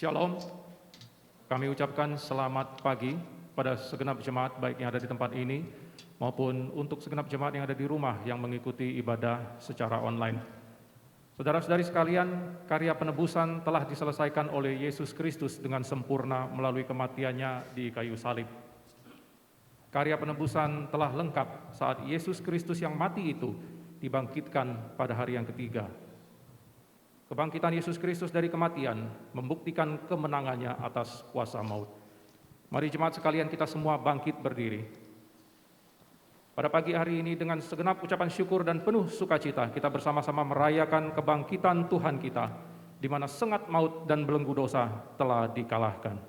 Shalom, kami ucapkan selamat pagi pada segenap jemaat baik yang ada di tempat ini maupun untuk segenap jemaat yang ada di rumah yang mengikuti ibadah secara online. Saudara-saudari sekalian, karya penebusan telah diselesaikan oleh Yesus Kristus dengan sempurna melalui kematiannya di kayu salib. Karya penebusan telah lengkap saat Yesus Kristus yang mati itu dibangkitkan pada hari yang ketiga. Kebangkitan Yesus Kristus dari kematian membuktikan kemenangannya atas kuasa maut. Mari jemaat sekalian kita semua bangkit berdiri. Pada pagi hari ini dengan segenap ucapan syukur dan penuh sukacita kita bersama-sama merayakan kebangkitan Tuhan kita, di mana sengat maut dan belenggu dosa telah dikalahkan.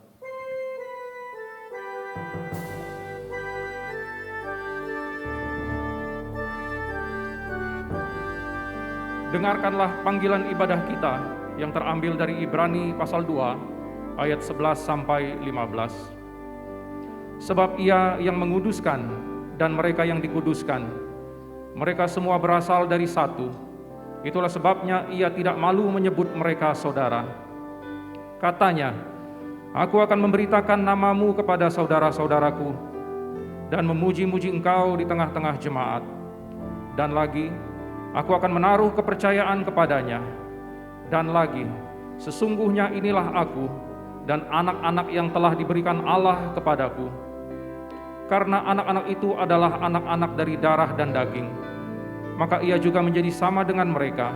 Dengarkanlah panggilan ibadah kita yang terambil dari Ibrani pasal 2 ayat 11 sampai 15. Sebab Ia yang menguduskan dan mereka yang dikuduskan, mereka semua berasal dari satu. Itulah sebabnya Ia tidak malu menyebut mereka saudara. Katanya, Aku akan memberitakan namamu kepada saudara-saudaraku dan memuji-muji engkau di tengah-tengah jemaat. Dan lagi, Aku akan menaruh kepercayaan kepadanya. Dan lagi, sesungguhnya inilah aku dan anak-anak yang telah diberikan Allah kepadaku. Karena anak-anak itu adalah anak-anak dari darah dan daging, maka ia juga menjadi sama dengan mereka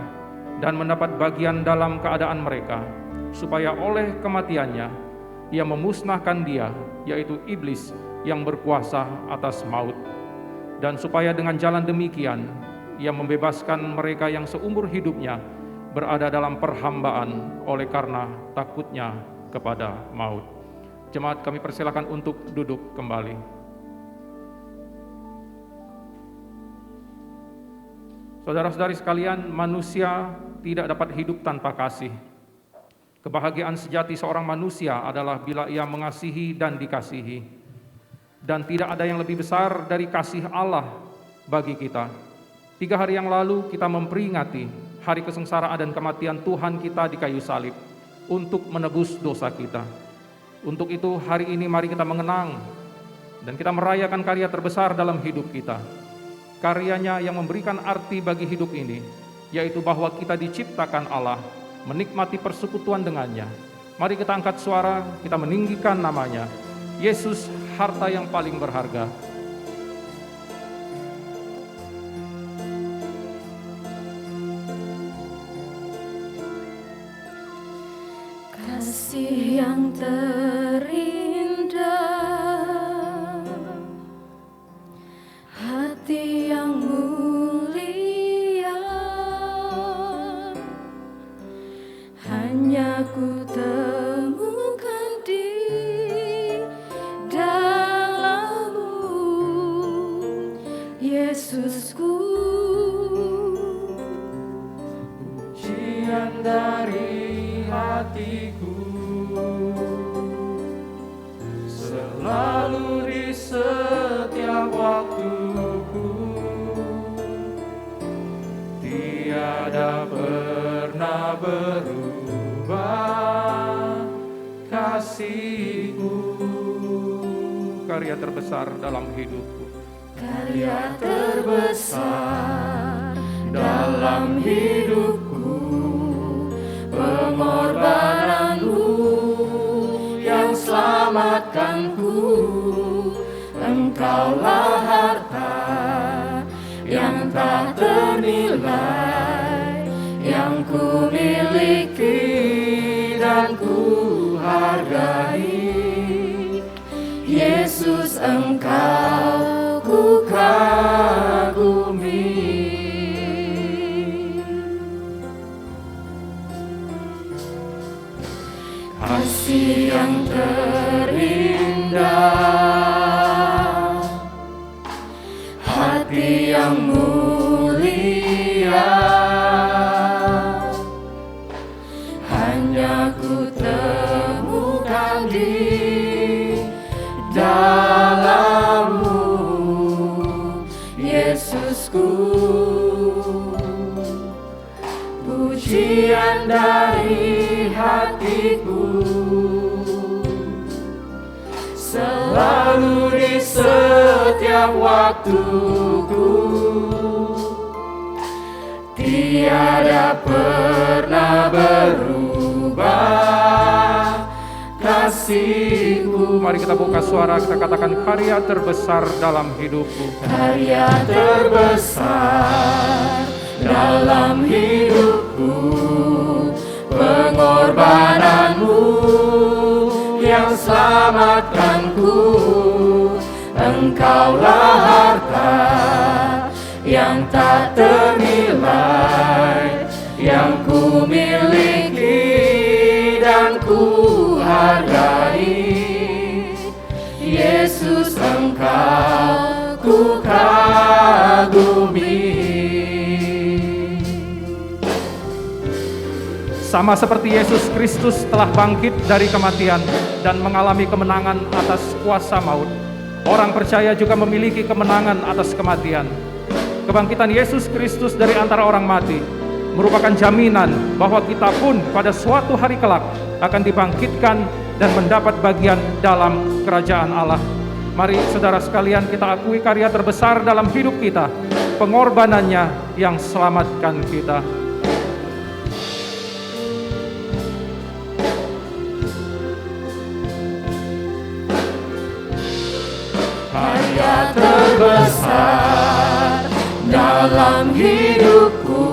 dan mendapat bagian dalam keadaan mereka, supaya oleh kematiannya ia memusnahkan dia, yaitu iblis yang berkuasa atas maut. Dan supaya dengan jalan demikian Ia membebaskan mereka yang seumur hidupnya berada dalam perhambaan oleh karena takutnya kepada maut. Jemaat, kami persilakan untuk duduk kembali. Saudara-saudari sekalian, manusia tidak dapat hidup tanpa kasih. Kebahagiaan sejati seorang manusia adalah bila ia mengasihi dan dikasihi. Dan tidak ada yang lebih besar dari kasih Allah bagi kita. 3 hari yang lalu kita memperingati hari kesengsaraan dan kematian Tuhan kita di kayu salib untuk menebus dosa kita. Untuk itu hari ini mari kita mengenang dan kita merayakan karya terbesar dalam hidup kita. Karyanya yang memberikan arti bagi hidup ini, yaitu bahwa kita diciptakan Allah, menikmati persekutuan dengannya. Mari kita angkat suara, kita meninggikan namanya, Yesus, harta yang paling berharga. Kasih yang terindah, hati yang mulia, hanya ku temukan di dalam-Mu, Yesusku. Pujian dari hatiku selalu di setiap waktuku, tiada pernah berubah kasih-Mu. Karya terbesar dalam hidupku, Karya terbesar dalam hidupku, pengorbanan-Mu yang selamatkanku. Engkaulah harta yang tak ternilai, yang ku miliki dan ku hargai. Yesus, Engkau ku kagumi. Kasih yang terindah, hati yang mulia, hanya ku temukan di dalam-Mu, Yesusku. Pujian dari hatiku, selalu di setiap waktuku, tiada pernah berubah kasih-Mu. Mari kita buka suara, kita katakan karya terbesar dalam hidupku. Karya terbesar dalam hidupku, pengorbananmu yang selamatkanku. Engkaulah harta yang tak ternilai, yang ku miliki dan ku hargai. Yesus, Engkau ku kagumi. Sama seperti Yesus Kristus telah bangkit dari kematian dan mengalami kemenangan atas kuasa maut, orang percaya juga memiliki kemenangan atas kematian. Kebangkitan Yesus Kristus dari antara orang mati merupakan jaminan bahwa kita pun pada suatu hari kelak akan dibangkitkan dan mendapat bagian dalam kerajaan Allah. Mari saudara sekalian, kita akui karya terbesar dalam hidup kita, pengorbanannya yang selamatkan kita. Karya terbesar dalam hidupku,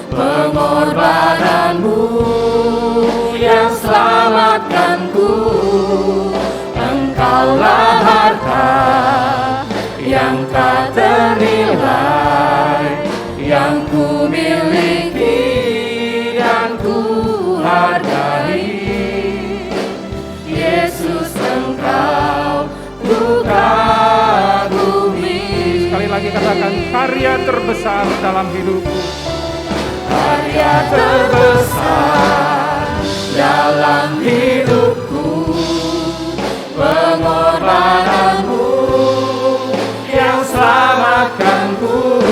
pengorbananmu yang selamatkanku. Engkaulah harta yang tak ternilai, yang ku miliki dan ku hargai. Yesus, Engkau ku kagumi. Sekali lagi katakan karya terbesar dalam hidupku. Karya terbesar dalam hidupku, pengorbananmu yang selamatkanku.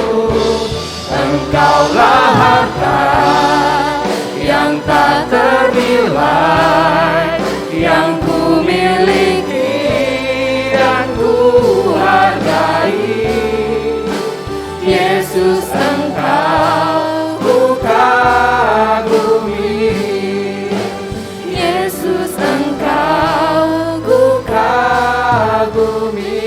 Engkaulah harta yang tak ternilai, yang ku miliki dan ku hargai. Yesus, Engkau ku kagumi. Yesus, Engkau ku kagumi.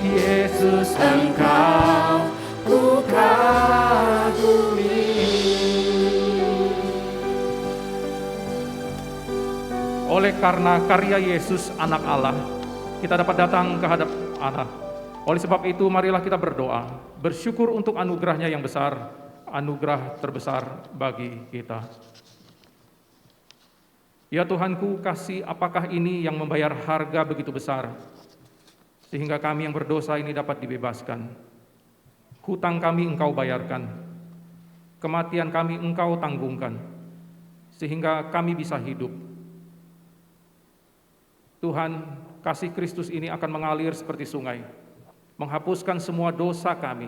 Yesus, Engkau ku kagumi. Oleh karena karya Yesus anak Allah, kita dapat datang ke hadap Allah. Oleh sebab itu marilah kita berdoa, bersyukur untuk anugerah-Nya yang besar, anugerah terbesar bagi kita. Ya Tuhanku, kasih apakah ini yang membayar harga begitu besar, sehingga kami yang berdosa ini dapat dibebaskan. Hutang kami Engkau bayarkan, kematian kami Engkau tanggungkan, sehingga kami bisa hidup. Tuhan, kasih Kristus ini akan mengalir seperti sungai, menghapuskan semua dosa kami.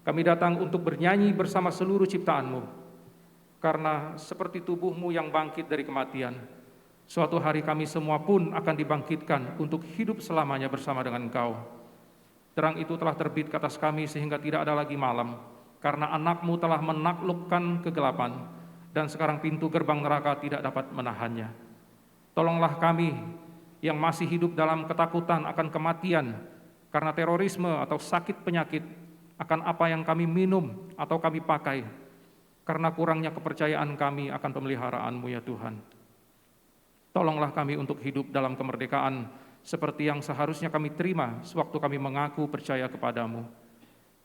Kami datang untuk bernyanyi bersama seluruh ciptaan-Mu, karena seperti tubuh-Mu yang bangkit dari kematian, suatu hari kami semua pun akan dibangkitkan untuk hidup selamanya bersama dengan Engkau. Terang itu telah terbit ke atas kami sehingga tidak ada lagi malam, karena anak-Mu telah menaklukkan kegelapan, dan sekarang pintu gerbang neraka tidak dapat menahannya. Tolonglah kami yang masih hidup dalam ketakutan akan kematian, karena terorisme atau sakit penyakit, akan apa yang kami minum atau kami pakai, karena kurangnya kepercayaan kami akan pemeliharaan-Mu ya Tuhan. Tolonglah kami untuk hidup dalam kemerdekaan, seperti yang seharusnya kami terima sewaktu kami mengaku percaya kepada-Mu.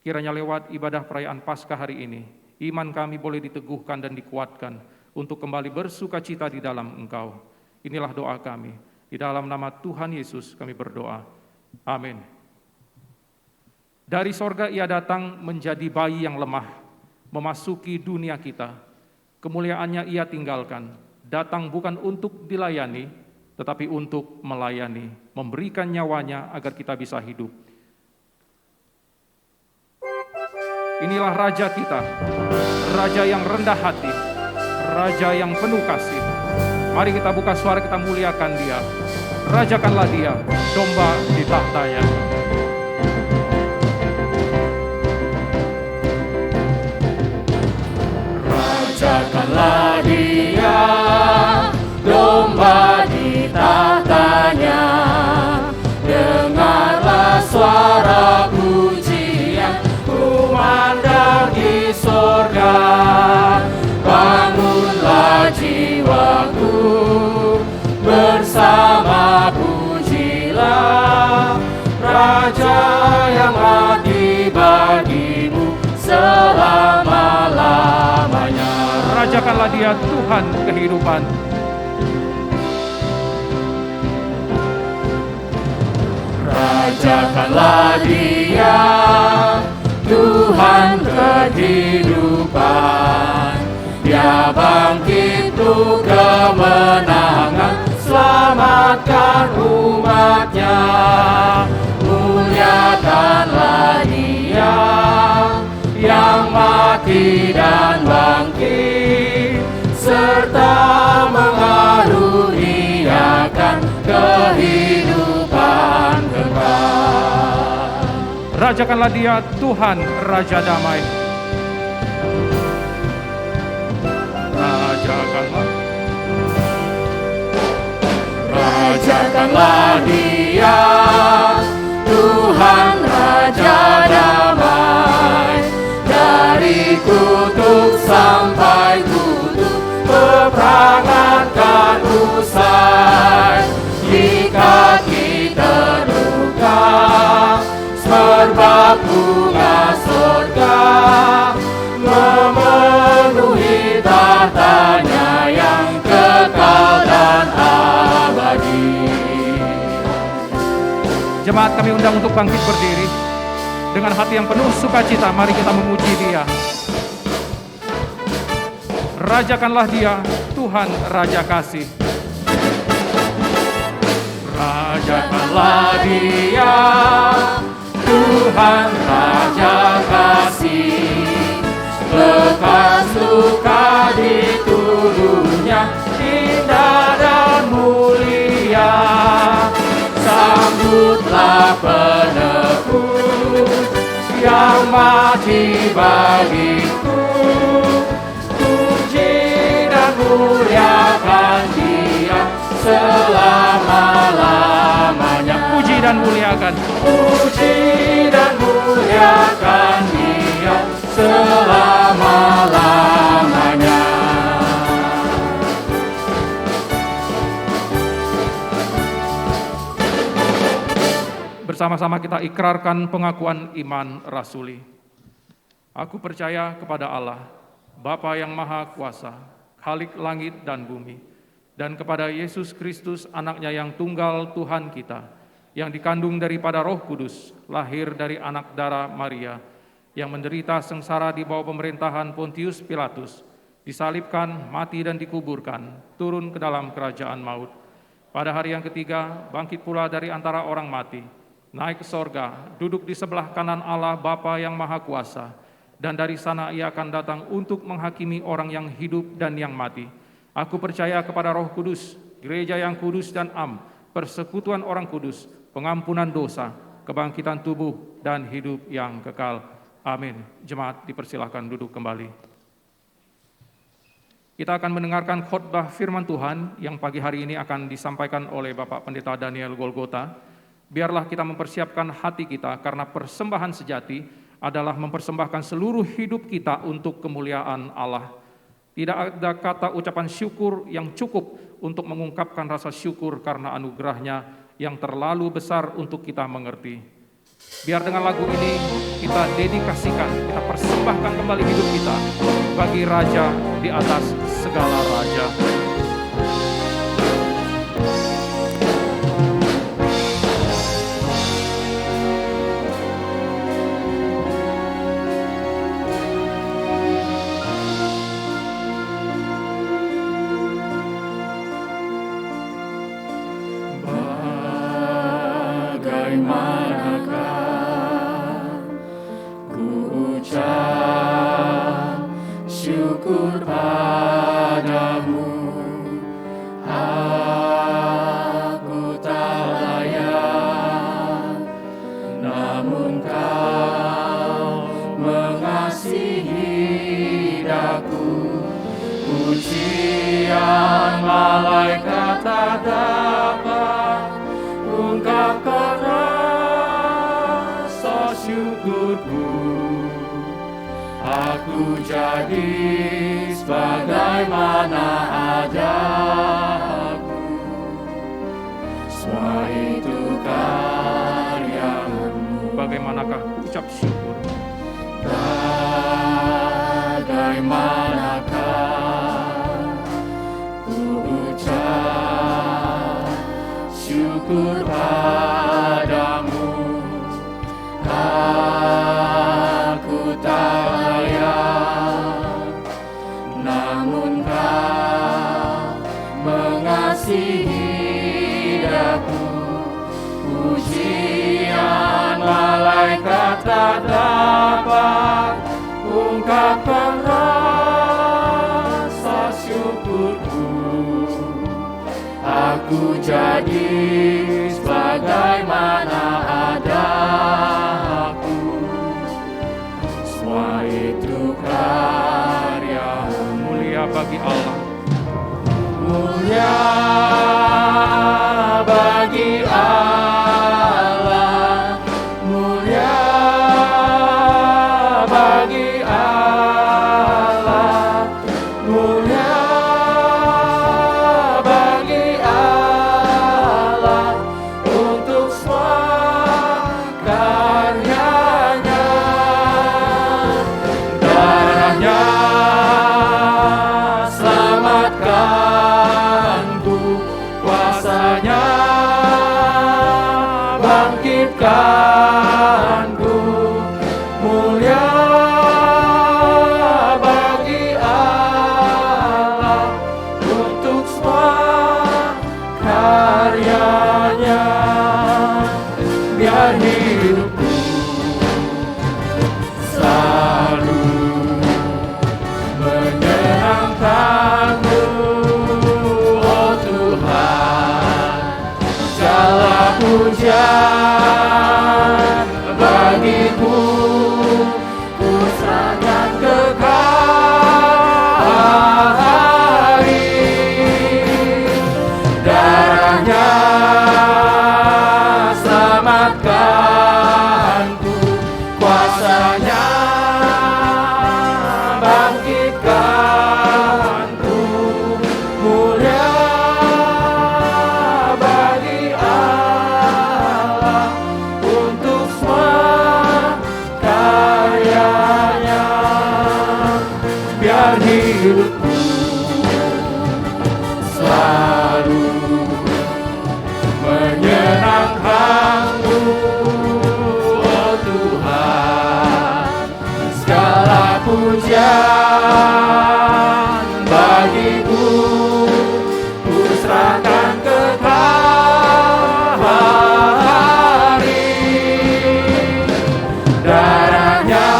Kiranya lewat ibadah perayaan Paskah hari ini, iman kami boleh diteguhkan dan dikuatkan untuk kembali bersukacita di dalam Engkau. Inilah doa kami. Di dalam nama Tuhan Yesus kami berdoa. Amin. Dari sorga Ia datang menjadi bayi yang lemah, memasuki dunia kita. Kemuliaannya Ia tinggalkan, datang bukan untuk dilayani, tetapi untuk melayani, memberikan nyawanya agar kita bisa hidup. Inilah Raja kita, Raja yang rendah hati, Raja yang penuh kasih. Mari kita buka suara, kita muliakan Dia. Rajakanlah Dia, domba di tahtanya. Rajakanlah Dia, domba di tahtanya. Dengarlah suara pujian, kumandang di sorga. Bangunlah jiwaku, bersama pujilah Raja yang mati bagimu selama-lamanya. Rajakanlah Dia, Tuhan kehidupan. Rajakanlah Dia, Tuhan kehidupan. Dia bangkit untuk kemenangan, selamatkan umatnya. Muliakanlah Dia yang mati dan bangkit, serta mengaruniakan kehidupan kekal. Rajakanlah Dia, Tuhan Raja damai. Rajakanlah Dia, Tuhan Raja damai. Dari kutub sampai kutub, peperangan kan usai. Jika kita terluka, semerbak bunga surga memenuhi tahtanya yang kekal dan abadi. Jemaat, kami undang untuk bangkit berdiri. Dengan hati yang penuh sukacita, mari kita memuji Dia. Rajakanlah Dia, Tuhan Raja kasih. Rajakanlah Dia, Tuhan Raja kasih. Lekas luka di tubuhnya, indah dan mulia. Sambutlah penebus yang mati bagiku. Puji dan muliakan Dia selama-lamanya. Puji dan muliakan. Puji dan muliakan Dia selama-lamanya. Bersama-sama kita ikrarkan pengakuan iman rasuli. Aku percaya kepada Allah, Bapa yang Maha Kuasa, Khalik langit dan bumi, dan kepada Yesus Kristus, anaknya yang tunggal Tuhan kita, yang dikandung daripada Roh Kudus, lahir dari anak darah Maria, yang menderita sengsara di bawah pemerintahan Pontius Pilatus, disalibkan, mati dan dikuburkan, turun ke dalam kerajaan maut. Pada hari yang ketiga, bangkit pula dari antara orang mati, naik ke sorga, duduk di sebelah kanan Allah Bapa yang Maha Kuasa, dan dari sana Ia akan datang untuk menghakimi orang yang hidup dan yang mati. Aku percaya kepada Roh Kudus, gereja yang kudus dan am, persekutuan orang kudus, pengampunan dosa, kebangkitan tubuh, dan hidup yang kekal. Amin. Jemaat dipersilahkan duduk kembali. Kita akan mendengarkan khotbah firman Tuhan yang pagi hari ini akan disampaikan oleh Bapak Pendeta Daniel Golgota. Biarlah kita mempersiapkan hati kita, karena persembahan sejati adalah mempersembahkan seluruh hidup kita untuk kemuliaan Allah. Tidak ada kata ucapan syukur yang cukup untuk mengungkapkan rasa syukur karena anugerahnya yang terlalu besar untuk kita mengerti. Biar dengan lagu ini kita dedikasikan, kita persembahkan kembali hidup kita bagi Raja di atas segala raja. Bagaimanakah ku ucap syukur pada Pujian malaikat tak dapat ungkapkan rasa syukurku. Aku jadi sebagaimana adaku. Semua itu karyamu. Bagaimanakah ucap syukur? Bagaimanakah ku ucap syukur padamu. Aku tak layak, namun Kau mengasihi aku. Pujian malaikat tak dapat ungkapkan rasa syukurku. Aku jadi sebagaimana adaku. Semua itu karya-Mu. Mulia bagi Allah. Mulia bagi Allah, mulia bagi Allah, mulia bagi Allah untuk semua karyanya. Darahnya selamatkanku, kuasanya bangkitkanku. Mulia bagi Allah untuk semua karyanya. Biar hidupku selalu menyenangkan-Mu, oh Tuhan. Segala pujian bagimu, ku serahkan kekal hari. Darahnya selamatkanku, kuasanya bangkitkanku. Mulia bagi Allah untuk semua karyanya. Biar hidupku selalu menyenangkan-Mu, oh Tuhan. Segala pujian bagimu, ku serahkan kekal hari. Darahnya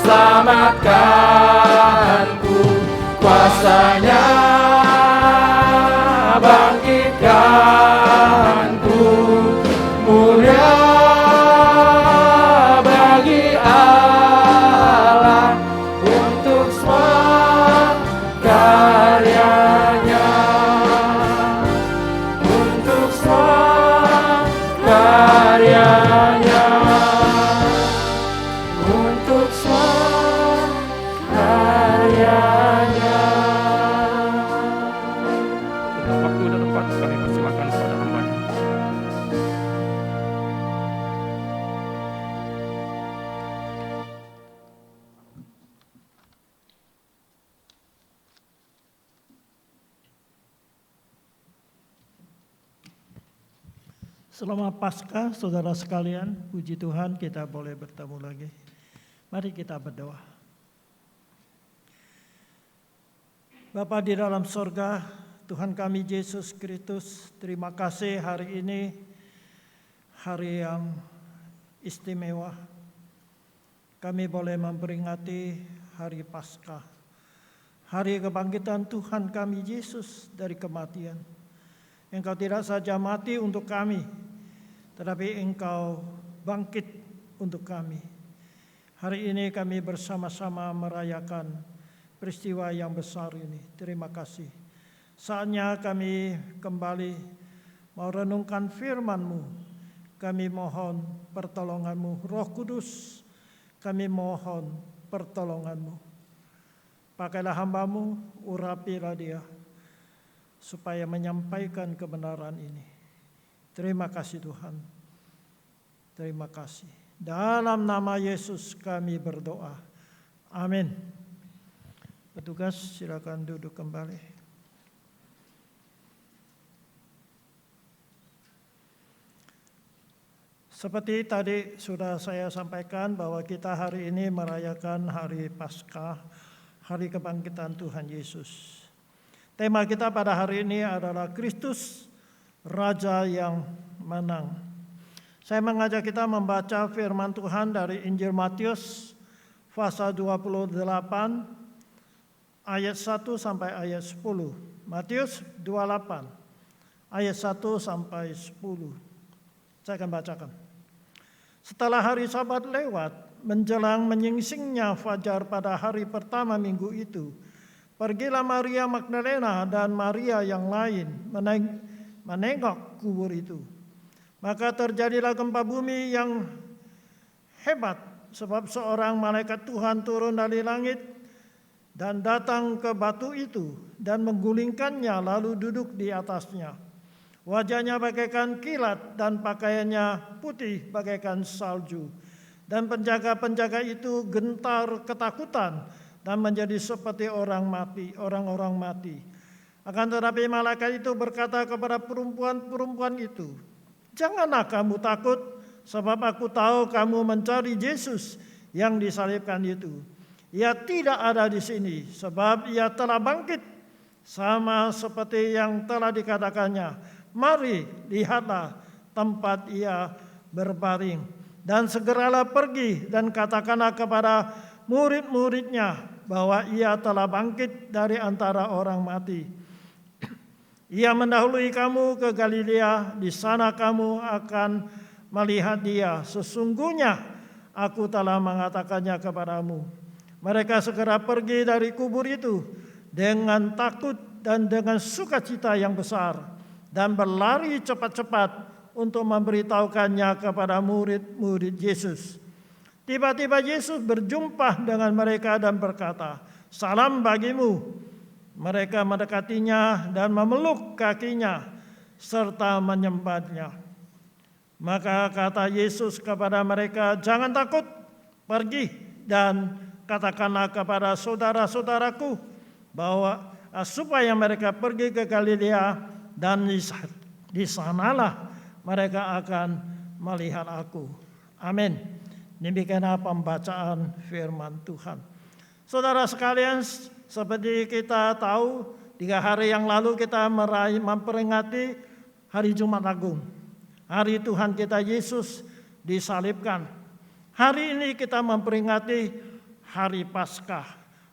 selamatkanku, kuasanya bangkitkanku. Mulia bagi Allah untuk semua karyanya, untuk semua karyanya, untuk semua karyanya. Waktu dan tempat kami persilakan kepada hamba-Nya. Selamat Paskah, saudara sekalian. Puji Tuhan kita boleh bertemu lagi. Mari kita berdoa. Bapa di dalam sorga, Tuhan kami Yesus Kristus, terima kasih hari ini, hari yang istimewa. Kami boleh memperingati hari Paskah, hari kebangkitan Tuhan kami Yesus dari kematian. Engkau tidak saja mati untuk kami, tetapi Engkau bangkit untuk kami. Hari ini kami bersama-sama merayakan peristiwa yang besar ini. Terima kasih. Saatnya kami kembali mau renungkan firman-Mu. Kami mohon pertolongan-Mu. Roh Kudus, kami mohon pertolongan-Mu. Pakailah hamba-Mu, urapilah dia, supaya menyampaikan kebenaran ini. Terima kasih Tuhan. Terima kasih. Dalam nama Yesus kami berdoa. Amin. Petugas silakan duduk kembali. Seperti tadi sudah saya sampaikan bahwa kita hari ini merayakan hari Paskah, hari kebangkitan Tuhan Yesus. Tema kita pada hari ini adalah Kristus, Raja yang menang. Saya mengajak kita membaca firman Tuhan dari Injil Matius pasal 28 ayat 1 sampai ayat 10. Matius 28 ayat 1 sampai 10. Saya akan bacakan. Setelah hari Sabat lewat, menjelang menyingsingnya fajar pada hari pertama minggu itu, pergilah Maria Magdalena dan Maria yang lain menengok kubur itu. Maka terjadilah gempa bumi yang hebat, sebab seorang malaikat Tuhan turun dari langit dan datang ke batu itu dan menggulingkannya lalu duduk di atasnya. Wajahnya bagaikan kilat dan pakaiannya putih bagaikan salju. Dan penjaga-penjaga itu gentar ketakutan dan menjadi seperti orang-orang mati. Akan tetapi malaikat itu berkata kepada perempuan-perempuan itu, "Janganlah kamu takut, sebab aku tahu kamu mencari Yesus yang disalibkan itu. Ia tidak ada di sini, sebab ia telah bangkit, sama seperti yang telah dikatakannya. Mari, lihatlah tempat ia berbaring. Dan segeralah pergi dan katakanlah kepada murid-muridnya bahwa ia telah bangkit dari antara orang mati. Ia mendahului kamu ke Galilea, di sana kamu akan melihat dia. Sesungguhnya aku telah mengatakannya kepadamu." Mereka segera pergi dari kubur itu dengan takut dan dengan sukacita yang besar, dan berlari cepat-cepat untuk memberitahukannya kepada murid-murid Yesus. Tiba-tiba Yesus berjumpa dengan mereka dan berkata, "Salam bagimu." Mereka mendekatinya dan memeluk kakinya serta menyembahnya. Maka kata Yesus kepada mereka, "Jangan takut, pergi dan katakanlah kepada saudara-saudaraku bahwa supaya mereka pergi ke Galilea, dan di sanalah mereka akan melihat aku." Amin. Demikianlah pembacaan firman Tuhan. Saudara sekalian, seperti kita tahu, 3 hari yang lalu kita memperingati hari Jumat Agung. Hari Tuhan kita Yesus disalibkan. Hari ini kita memperingati hari Paskah.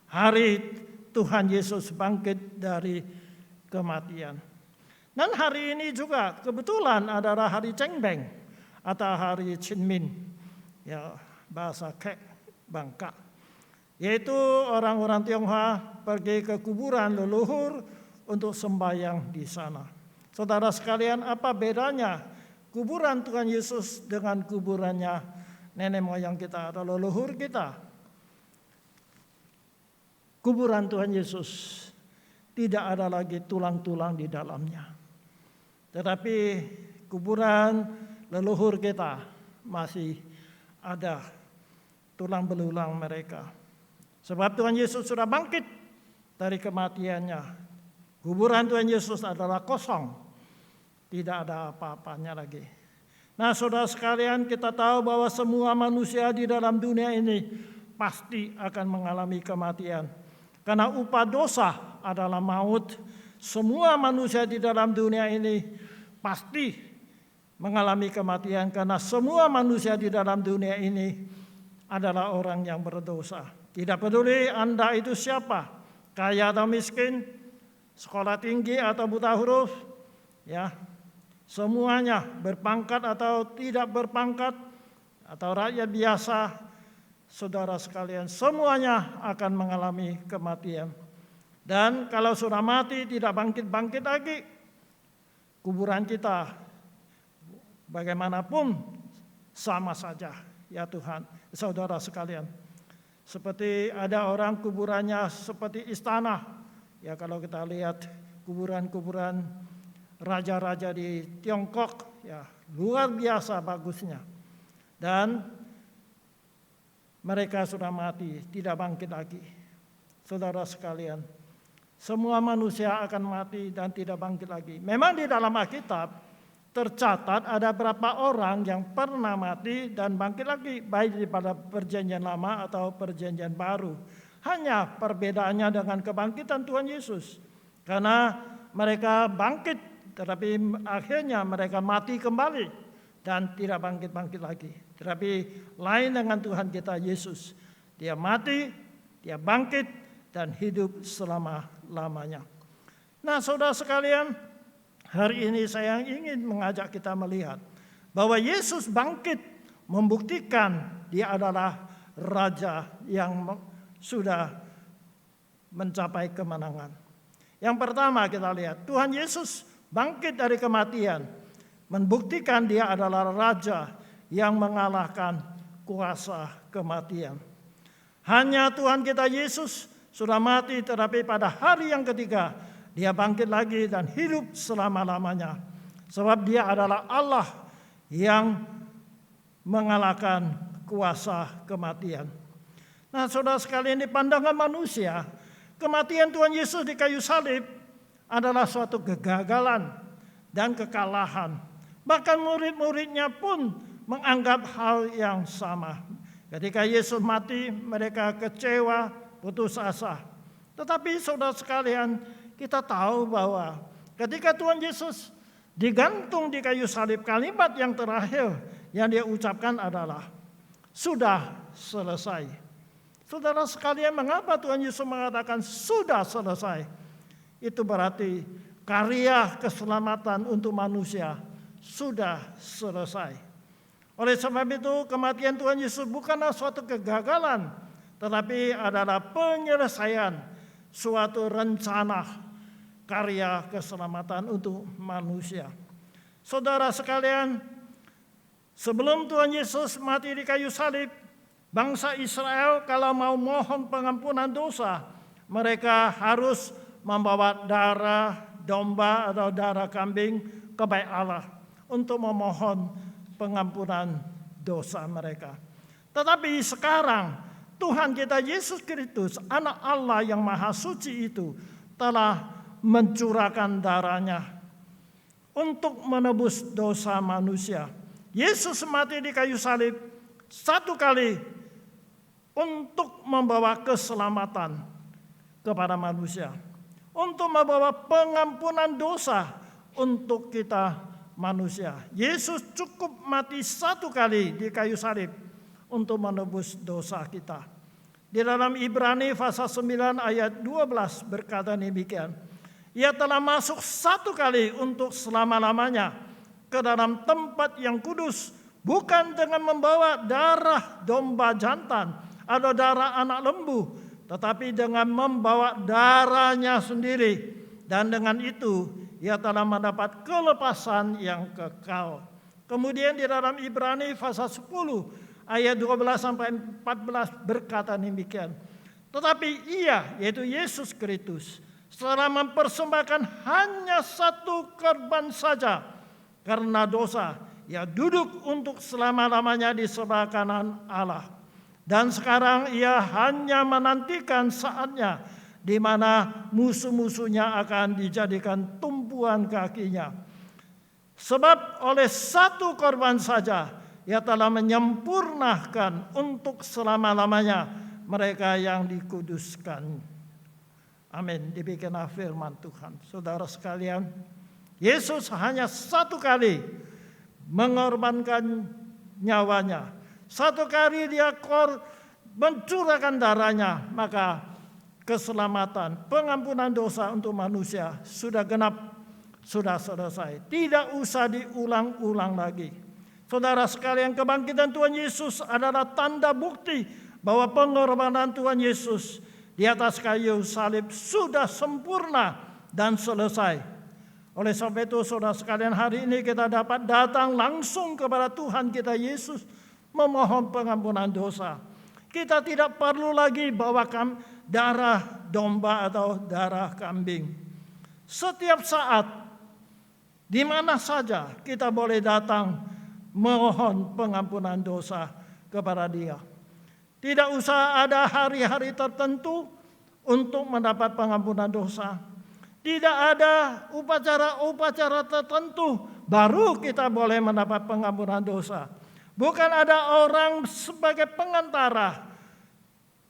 Hari Tuhan Yesus bangkit dari kematian. Dan hari ini juga kebetulan adalah hari Cengbeng atau hari Cinmin, ya bahasa Kek Bangka, yaitu orang-orang Tionghoa pergi ke kuburan leluhur untuk sembahyang di sana. Saudara sekalian, apa bedanya kuburan Tuhan Yesus dengan kuburannya nenek moyang kita atau leluhur kita? Kuburan Tuhan Yesus tidak ada lagi tulang-tulang di dalamnya. Tetapi kuburan leluhur kita masih ada tulang belulang mereka. Sebab Tuhan Yesus sudah bangkit dari kematiannya. Kuburan Tuhan Yesus adalah kosong. Tidak ada apa-apanya lagi. Nah, saudara sekalian, kita tahu bahwa semua manusia di dalam dunia ini pasti akan mengalami kematian. Karena upah dosa adalah maut. Semua manusia di dalam dunia ini pasti mengalami kematian, karena semua manusia di dalam dunia ini adalah orang yang berdosa. Tidak peduli Anda itu siapa, kaya atau miskin, sekolah tinggi atau buta huruf, ya, semuanya berpangkat atau tidak berpangkat, atau rakyat biasa, saudara sekalian, semuanya akan mengalami kematian. Dan kalau sudah mati tidak bangkit-bangkit lagi, kuburan kita bagaimanapun sama saja, ya Tuhan, saudara sekalian. Seperti ada orang kuburannya seperti istana. Ya kalau kita lihat kuburan-kuburan raja-raja di Tiongkok, ya luar biasa bagusnya. Dan mereka sudah mati, tidak bangkit lagi. Saudara sekalian, semua manusia akan mati dan tidak bangkit lagi. Memang di dalam Alkitab tercatat ada berapa orang yang pernah mati dan bangkit lagi, baik pada perjanjian lama atau perjanjian baru. Hanya perbedaannya dengan kebangkitan Tuhan Yesus. Karena mereka bangkit, tetapi akhirnya mereka mati kembali dan tidak bangkit-bangkit lagi. Tetapi lain dengan Tuhan kita Yesus. Dia mati, dia bangkit, dan hidup selama-lamanya. Nah, saudara sekalian, hari ini saya ingin mengajak kita melihat bahwa Yesus bangkit membuktikan dia adalah Raja yang sudah mencapai kemenangan. Yang pertama kita lihat, Tuhan Yesus bangkit dari kematian, membuktikan dia adalah Raja yang mengalahkan kuasa kematian. Hanya Tuhan kita Yesus sudah mati, tetapi pada hari yang ketiga dia bangkit lagi dan hidup selama-lamanya. Sebab dia adalah Allah yang mengalahkan kuasa kematian. Nah, saudara sekalian, di pandangan manusia, kematian Tuhan Yesus di kayu salib adalah suatu kegagalan dan kekalahan. Bahkan murid-muridnya pun menganggap hal yang sama. Ketika Yesus mati, mereka kecewa, putus asa. Tetapi saudara sekalian, kita tahu bahwa ketika Tuhan Yesus digantung di kayu salib, kalimat yang terakhir yang dia ucapkan adalah, sudah selesai. Saudara sekalian, mengapa Tuhan Yesus mengatakan sudah selesai? Itu berarti karya keselamatan untuk manusia sudah selesai. Oleh sebab itu, kematian Tuhan Yesus bukanlah suatu kegagalan, tetapi adalah penyelesaian suatu rencana karya keselamatan untuk manusia. Saudara sekalian, sebelum Tuhan Yesus mati di kayu salib, bangsa Israel kalau mau mohon pengampunan dosa, mereka harus membawa darah domba atau darah kambing ke bait Allah untuk memohon pengampunan dosa mereka. Tetapi sekarang Tuhan kita Yesus Kristus, anak Allah yang maha suci itu, telah mencurahkan darahnya untuk menebus dosa manusia. Yesus mati di kayu salib satu kali untuk membawa keselamatan kepada manusia, untuk membawa pengampunan dosa untuk kita manusia. Yesus cukup mati satu kali di kayu salib untuk menebus dosa kita. Di dalam Ibrani pasal 9 ayat 12 berkata demikian, ia telah masuk satu kali untuk selama-lamanya ke dalam tempat yang kudus, bukan dengan membawa darah domba jantan atau darah anak lembu, tetapi dengan membawa darahnya sendiri. Dan dengan itu ia telah mendapat kelepasan yang kekal. Kemudian di dalam Ibrani pasal 10 ayat 12 sampai 14 berkata demikian. Tetapi ia, yaitu Yesus Kristus, setelah mempersembahkan hanya satu korban saja karena dosa, ia duduk untuk selama-lamanya di sebelah kanan Allah. Dan sekarang ia hanya menantikan saatnya di mana musuh-musuhnya akan dijadikan tumpuan kakinya. Sebab oleh satu korban saja ia telah menyempurnakan untuk selama-lamanya mereka yang dikuduskan. Amin. Demikianlah firman Tuhan. Saudara sekalian, Yesus hanya satu kali mengorbankan nyawanya. Satu kali dia mencurahkan darahnya, maka keselamatan, pengampunan dosa untuk manusia sudah genap, sudah selesai. Tidak usah diulang-ulang lagi. Saudara sekalian, kebangkitan Tuhan Yesus adalah tanda bukti bahwa pengorbanan Tuhan Yesus di atas kayu salib sudah sempurna dan selesai. Oleh sebab itu saudara sekalian, hari ini kita dapat datang langsung kepada Tuhan kita Yesus memohon pengampunan dosa. Kita tidak perlu lagi bawakan darah domba atau darah kambing. Setiap saat, di mana saja kita boleh datang mohon pengampunan dosa kepada Dia. Tidak usah ada hari-hari tertentu untuk mendapat pengampunan dosa. Tidak ada upacara-upacara tertentu baru kita boleh mendapat pengampunan dosa. Bukan ada orang sebagai pengantara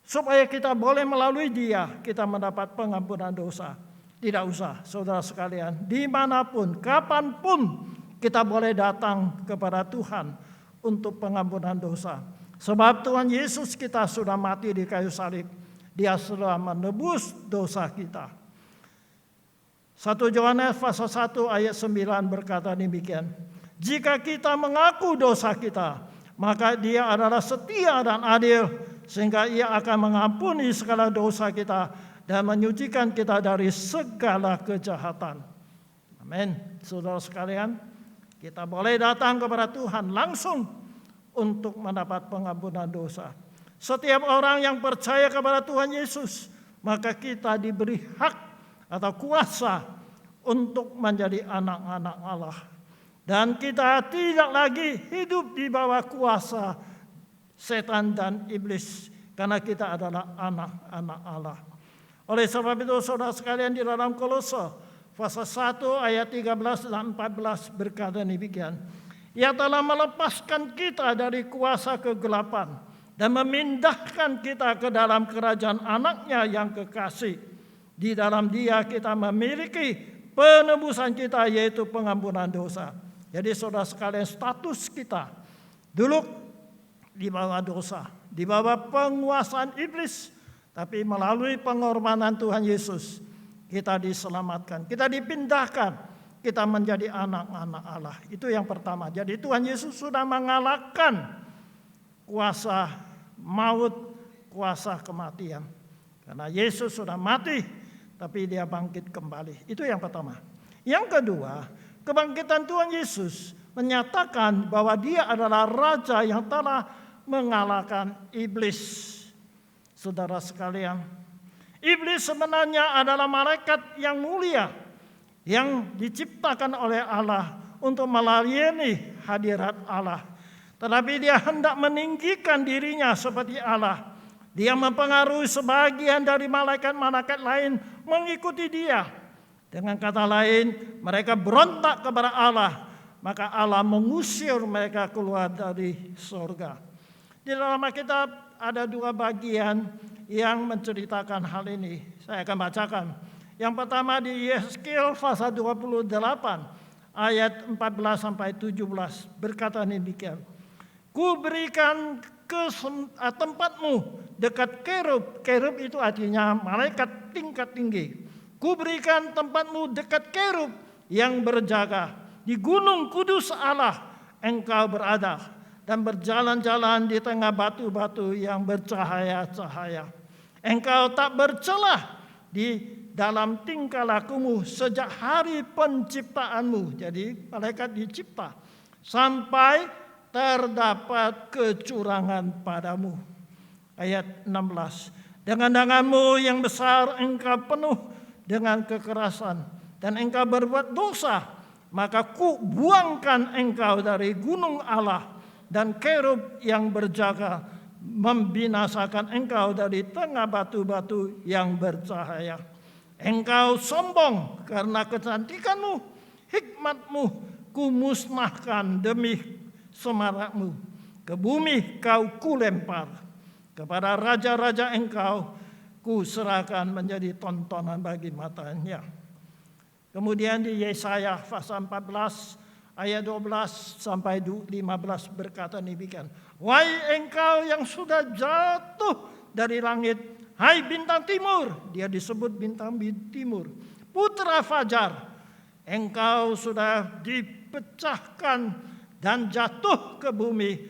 supaya kita boleh melalui dia kita mendapat pengampunan dosa. Tidak usah, saudara sekalian. Dimanapun, kapanpun kita boleh datang kepada Tuhan untuk pengampunan dosa. Sebab Tuhan Yesus kita sudah mati di kayu salib. Dia sudah menebus dosa kita. 1 Yohanes pasal 1 ayat 9 berkata demikian. Jika kita mengaku dosa kita, maka Dia adalah setia dan adil, sehingga Ia akan mengampuni segala dosa kita dan menyucikan kita dari segala kejahatan. Amin. Saudara sekalian, kita boleh datang kepada Tuhan langsung untuk mendapat pengampunan dosa. Setiap orang yang percaya kepada Tuhan Yesus, maka kita diberi hak atau kuasa untuk menjadi anak-anak Allah. Dan kita tidak lagi hidup di bawah kuasa setan dan iblis, karena kita adalah anak-anak Allah. Oleh sebab itu saudara sekalian, di dalam Kolose pasal 1 ayat 13 dan 14 berkata demikian. Ia telah melepaskan kita dari kuasa kegelapan dan memindahkan kita ke dalam kerajaan anaknya yang kekasih. Di dalam Dia kita memiliki penebusan kita, yaitu pengampunan dosa. Jadi saudara sekalian, status kita dulu di bawah dosa, di bawah penguasaan iblis. Tapi melalui pengorbanan Tuhan Yesus, kita diselamatkan, kita dipindahkan, kita menjadi anak-anak Allah. Itu yang pertama. Jadi Tuhan Yesus sudah mengalahkan kuasa maut, kuasa kematian. Karena Yesus sudah mati, tapi Dia bangkit kembali. Itu yang pertama. Yang kedua, kebangkitan Tuhan Yesus menyatakan bahwa Dia adalah Raja yang telah mengalahkan iblis. Saudara sekalian, iblis sebenarnya adalah malaikat yang mulia yang diciptakan oleh Allah untuk melayani hadirat Allah. Tetapi dia hendak meninggikan dirinya seperti Allah. Dia mempengaruhi sebagian dari malaikat-malaikat lain mengikuti dia. Dengan kata lain, mereka berontak kepada Allah. Maka Allah mengusir mereka keluar dari surga. Di dalam Alkitab ada dua bagian yang menceritakan hal ini. Saya akan bacakan. Yang pertama di Yeskiel pasal 28 ayat 14 sampai 17 berkata demikian. Ku berikan ke tempatmu dekat kerub. Kerub itu artinya malaikat tingkat tinggi. Ku berikan tempatmu dekat kerub yang berjaga. Di gunung kudus Allah engkau berada. Dan berjalan-jalan di tengah batu-batu yang bercahaya-cahaya. Engkau tak bercelah di dalam tingkah lakumu sejak hari penciptaanmu. Jadi malaikat dicipta. Sampai terdapat kecurangan padamu. Ayat 16. Dengan tanganmu yang besar engkau penuh dengan kekerasan. Dan engkau berbuat dosa. Maka ku buangkan engkau dari gunung Allah. Dan kerub yang berjaga membinasakan engkau dari tengah batu-batu yang bercahaya. Engkau sombong karena kecantikanmu, hikmatmu ku musnahkan demi semarakmu. Ke bumi kau kulempar. Kepada raja-raja engkau ku serahkan menjadi tontonan bagi matanya. Kemudian di Yesaya pasal 14 ayat 12 sampai 15 berkata demikian. Wahai engkau yang sudah jatuh dari langit, hai bintang timur, dia disebut bintang timur, putra fajar, engkau sudah dipecahkan dan jatuh ke bumi,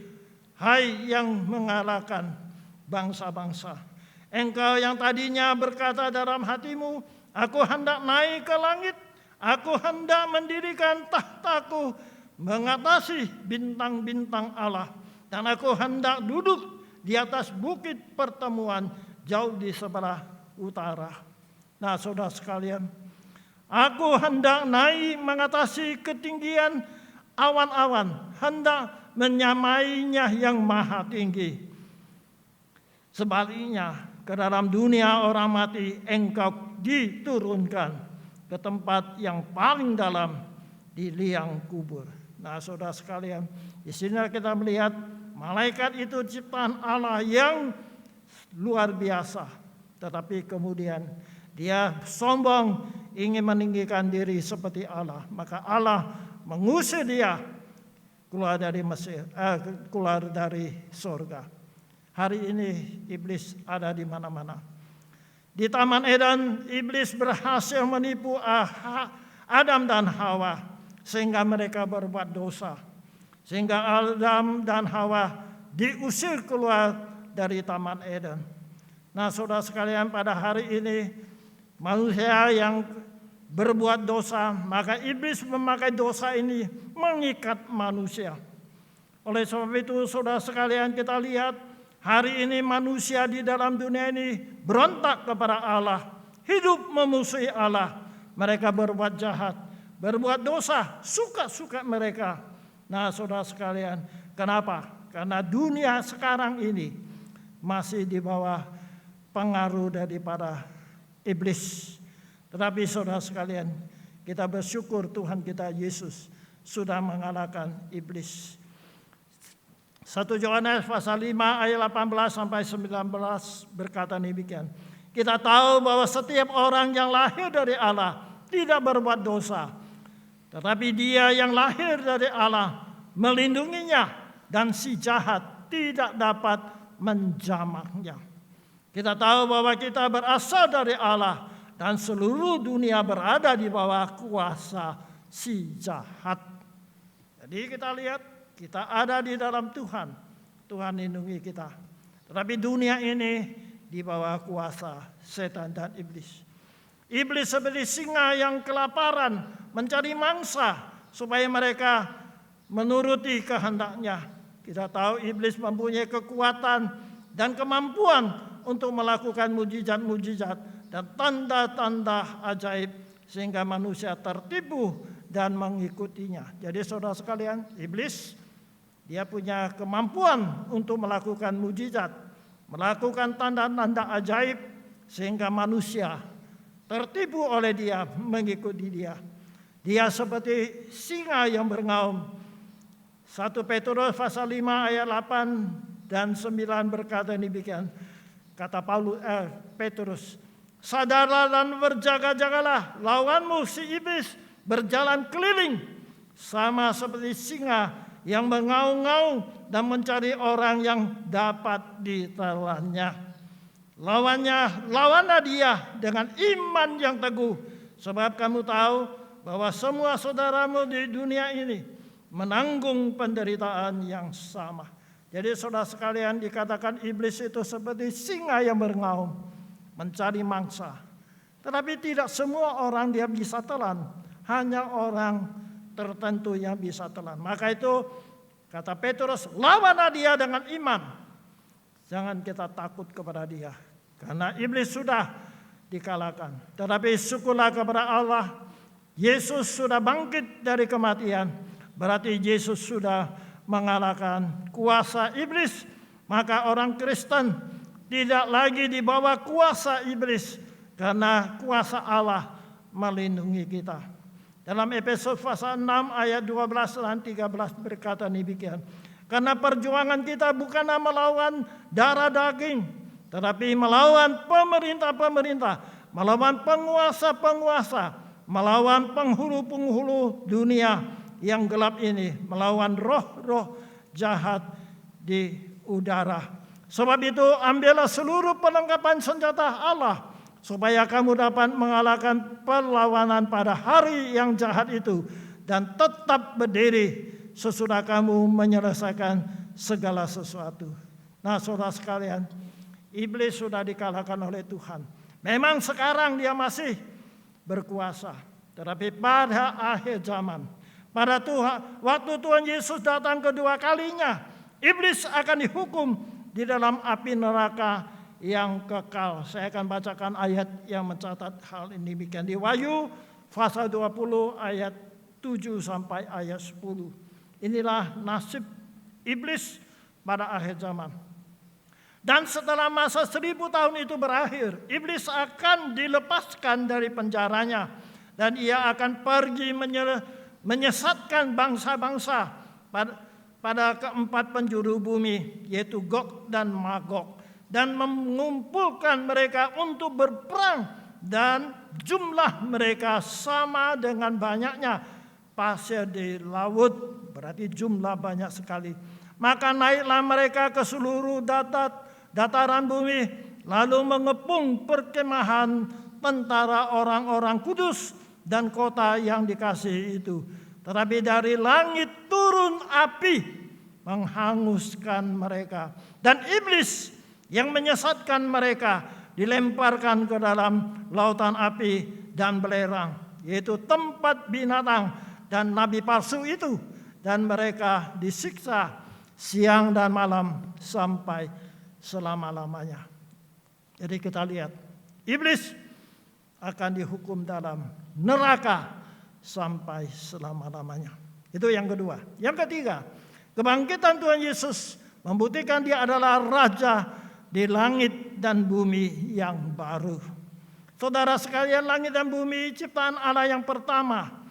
hai yang mengalahkan bangsa-bangsa. Engkau yang tadinya berkata dalam hatimu, aku hendak naik ke langit, aku hendak mendirikan tahtaku mengatasi bintang-bintang Allah, dan aku hendak duduk di atas bukit pertemuan jauh di sebelah utara. Nah, saudara sekalian, aku hendak naik mengatasi ketinggian awan-awan, hendak menyamainya yang maha tinggi. Sebaliknya, ke dalam dunia orang mati engkau diturunkan ke tempat yang paling dalam di liang kubur. Nah, saudara sekalian, di sini kita melihat malaikat itu ciptaan Allah yang luar biasa. Tetapi kemudian dia sombong, ingin meninggikan diri seperti Allah. Maka Allah mengusir dia keluar dari Mesir, keluar dari surga. Hari ini iblis ada di mana-mana. Di Taman Eden, iblis berhasil menipu Adam dan Hawa sehingga mereka berbuat dosa. Sehingga Adam dan Hawa diusir keluar dari Taman Eden. Nah, saudara sekalian, pada hari ini manusia yang berbuat dosa, maka iblis memakai dosa ini mengikat manusia. Oleh sebab itu, saudara sekalian, kita lihat hari ini manusia di dalam dunia ini berontak kepada Allah, hidup memusuhi Allah. Mereka berbuat jahat, berbuat dosa, suka-suka mereka. Nah, saudara sekalian, kenapa? Karena dunia sekarang ini masih di bawah pengaruh daripada iblis. Tetapi saudara sekalian, kita bersyukur Tuhan kita Yesus sudah mengalahkan iblis. 1 Yohanes pasal 5 ayat 18 sampai 19 berkata demikian. Kita tahu bahwa setiap orang yang lahir dari Allah tidak berbuat dosa. Tetapi dia yang lahir dari Allah melindunginya, dan si jahat tidak dapat menjamahnya. Kita tahu bahwa kita berasal dari Allah, dan seluruh dunia berada di bawah kuasa si jahat. Jadi kita lihat, kita ada di dalam Tuhan. Tuhan lindungi kita. Tetapi dunia ini di bawah kuasa setan dan iblis. Iblis seperti singa yang kelaparan mencari mangsa supaya mereka menuruti kehendaknya. Kita tahu iblis mempunyai kekuatan dan kemampuan untuk melakukan mujizat-mujizat dan tanda-tanda ajaib sehingga manusia tertipu dan mengikutinya. Jadi saudara sekalian, iblis dia punya kemampuan untuk melakukan mujizat, melakukan tanda-tanda ajaib sehingga manusia tertipu oleh dia, mengikuti dia. Dia seperti singa yang berngaum. 1 Petrus pasal 5 ayat 8 dan 9 berkata demikian. Kata Petrus, sadarlah dan berjaga-jagalah, lawanmu si iblis berjalan keliling sama seperti singa yang mengaum-ngaum dan mencari orang yang dapat ditelannya. Lawanlah dia dengan iman yang teguh, sebab kamu tahu bahwa semua saudaramu di dunia ini menanggung penderitaan yang sama. Jadi saudara sekalian, dikatakan iblis itu seperti singa yang berngaum, mencari mangsa. Tetapi tidak semua orang dia bisa telan, hanya orang tertentu yang bisa telan. Maka itu kata Petrus, lawanlah dia dengan iman. Jangan kita takut kepada dia, karena iblis sudah dikalahkan. Tetapi syukurlah kepada Allah, Yesus sudah bangkit dari kematian. Berarti Yesus sudah mengalahkan kuasa iblis. Maka orang Kristen tidak lagi di bawah kuasa iblis, karena kuasa Allah melindungi kita. Dalam Efesus pasal 6 ayat 12 dan 13 berkata demikian. Karena perjuangan kita bukanlah melawan darah daging, tetapi melawan pemerintah-pemerintah, melawan penguasa-penguasa, melawan penghulu-penghulu dunia yang gelap ini, melawan roh-roh jahat di udara. Sebab itu ambillah seluruh perlengkapan senjata Allah, supaya kamu dapat mengalahkan perlawanan pada hari yang jahat itu, dan tetap berdiri sesudah kamu menyelesaikan segala sesuatu. Nah saudara sekalian, Iblis sudah dikalahkan oleh Tuhan. Memang sekarang dia masih berkuasa, tetapi pada akhir zaman, waktu Tuhan Yesus datang kedua kalinya, iblis akan dihukum di dalam api neraka yang kekal. Saya akan bacakan ayat yang mencatat hal ini demikian di Wahyu pasal 20 ayat 7 sampai ayat 10. Inilah nasib iblis pada akhir zaman. Dan setelah masa 1000 tahun itu berakhir, iblis akan dilepaskan dari penjaranya dan ia akan pergi menyesatkan bangsa-bangsa pada keempat penjuru bumi, yaitu Gog dan Magog, dan mengumpulkan mereka untuk berperang, dan jumlah mereka sama dengan banyaknya pasir di laut, berarti jumlah banyak sekali. Maka naiklah mereka ke seluruh dataran bumi, lalu mengepung perkemahan tentara orang-orang kudus dan kota yang dikasihi itu. Tetapi dari langit turun api menghanguskan mereka. Dan iblis yang menyesatkan mereka dilemparkan ke dalam lautan api dan belerang, yaitu tempat binatang dan nabi palsu itu. Dan mereka disiksa siang dan malam sampai selama-lamanya. Jadi kita lihat, iblis akan dihukum dalam neraka sampai selama-lamanya. Itu yang kedua. Yang ketiga, kebangkitan Tuhan Yesus membuktikan dia adalah Raja di langit dan bumi yang baru. Saudara sekalian, langit dan bumi ciptaan Allah yang pertama,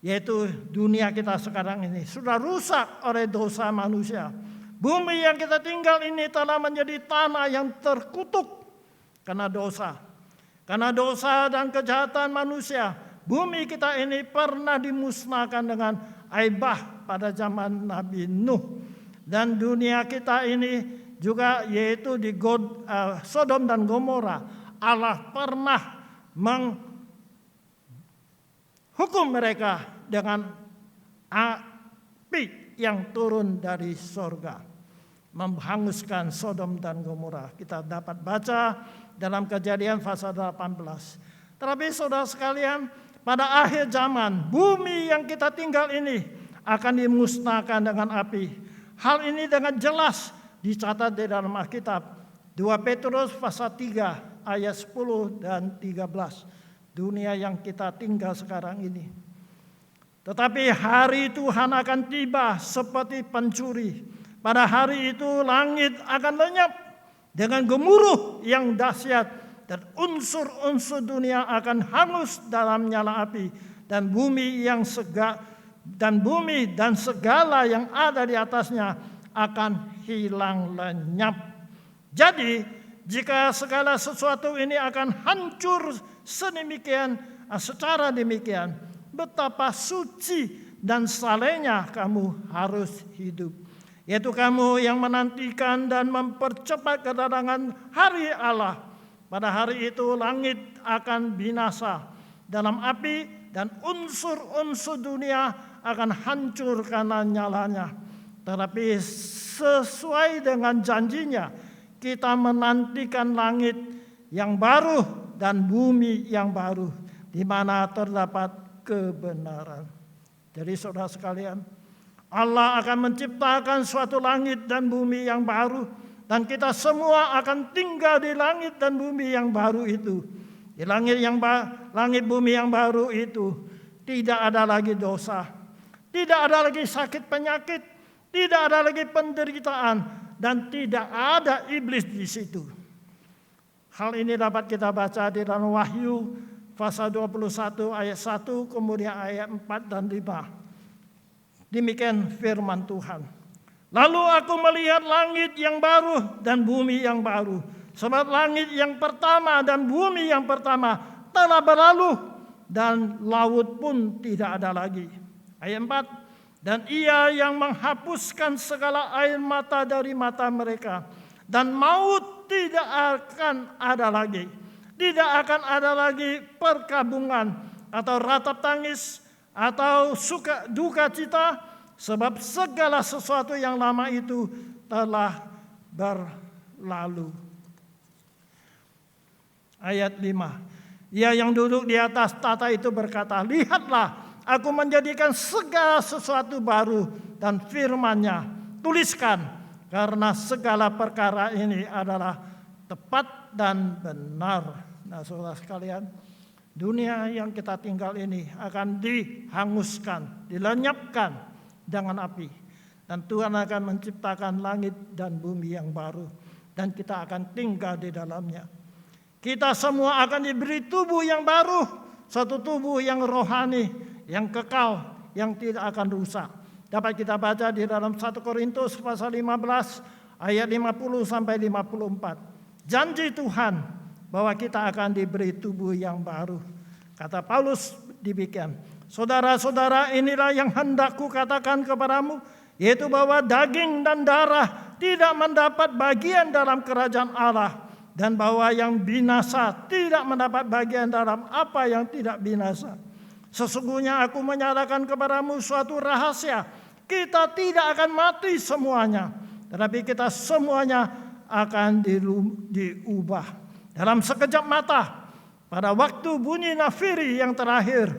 yaitu dunia kita sekarang ini, sudah rusak oleh dosa manusia. Bumi yang kita tinggal ini telah menjadi tanah yang terkutuk karena dosa. Karena dosa dan kejahatan manusia, bumi kita ini pernah dimusnahkan dengan aibah pada zaman Nabi Nuh. Dan dunia kita ini juga, yaitu di Sodom dan Gomora, Allah pernah menghukum mereka dengan api yang turun dari sorga, menghanguskan Sodom dan Gomora. Kita dapat baca dalam Kejadian pasal 18. Tetapi saudara sekalian, pada akhir zaman, bumi yang kita tinggal ini akan dimusnahkan dengan api. Hal ini dengan jelas dicatat di dalam Alkitab. 2 Petrus pasal 3 ayat 10 dan 13. Dunia yang kita tinggal sekarang ini. Tetapi hari Tuhan akan tiba seperti pencuri. Pada hari itu langit akan lenyap dengan gemuruh yang dahsyat, dan unsur-unsur dunia akan hangus dalam nyala api, dan bumi dan segala yang ada di atasnya akan hilang lenyap. Jadi, jika segala sesuatu ini akan hancur secara demikian, betapa suci dan salehnya kamu harus hidup. Yaitu kamu yang menantikan dan mempercepat kedatangan hari Allah. Pada hari itu langit akan binasa dalam api, dan unsur-unsur dunia akan hancur karena nyalanya. Tetapi sesuai dengan janjinya, kita menantikan langit yang baru dan bumi yang baru, di mana terdapat kebenaran. Jadi saudara sekalian, Allah akan menciptakan suatu langit dan bumi yang baru, dan kita semua akan tinggal di langit dan bumi yang baru itu. Di langit bumi yang baru itu tidak ada lagi dosa, tidak ada lagi sakit penyakit, tidak ada lagi penderitaan, dan tidak ada iblis di situ. Hal ini dapat kita baca di dalam Wahyu pasal 21 ayat 1, kemudian ayat 4 dan 5. Demikian firman Tuhan. Lalu aku melihat langit yang baru dan bumi yang baru. Sebab langit yang pertama dan bumi yang pertama telah berlalu, dan laut pun tidak ada lagi. Ayat 4. Dan ia yang menghapuskan segala air mata dari mata mereka, dan maut tidak akan ada lagi. Tidak akan ada lagi perkabungan atau ratap tangis atau duka cita, sebab segala sesuatu yang lama itu telah berlalu. Ayat 5. Ia yang duduk di atas tahta itu berkata, lihatlah, aku menjadikan segala sesuatu baru, dan firman-Nya, tuliskan, karena segala perkara ini adalah tepat dan benar. Nah, saudara sekalian, dunia yang kita tinggal ini akan dihanguskan, dilenyapkan dengan api. Dan Tuhan akan menciptakan langit dan bumi yang baru, dan kita akan tinggal di dalamnya. Kita semua akan diberi tubuh yang baru, satu tubuh yang rohani, yang kekal, yang tidak akan rusak. Dapat kita baca di dalam 1 Korintus pasal 15 ayat 50 sampai 54. Janji Tuhan bahwa kita akan diberi tubuh yang baru. Kata Paulus demikian, saudara-saudara, inilah yang hendak kukatakan kepadamu, yaitu bahwa daging dan darah tidak mendapat bagian dalam kerajaan Allah, dan bahwa yang binasa tidak mendapat bagian dalam apa yang tidak binasa. Sesungguhnya aku menyatakan kepadamu suatu rahasia, kita tidak akan mati semuanya, tetapi kita semuanya akan diubah dalam sekejap mata, pada waktu bunyi nafiri yang terakhir.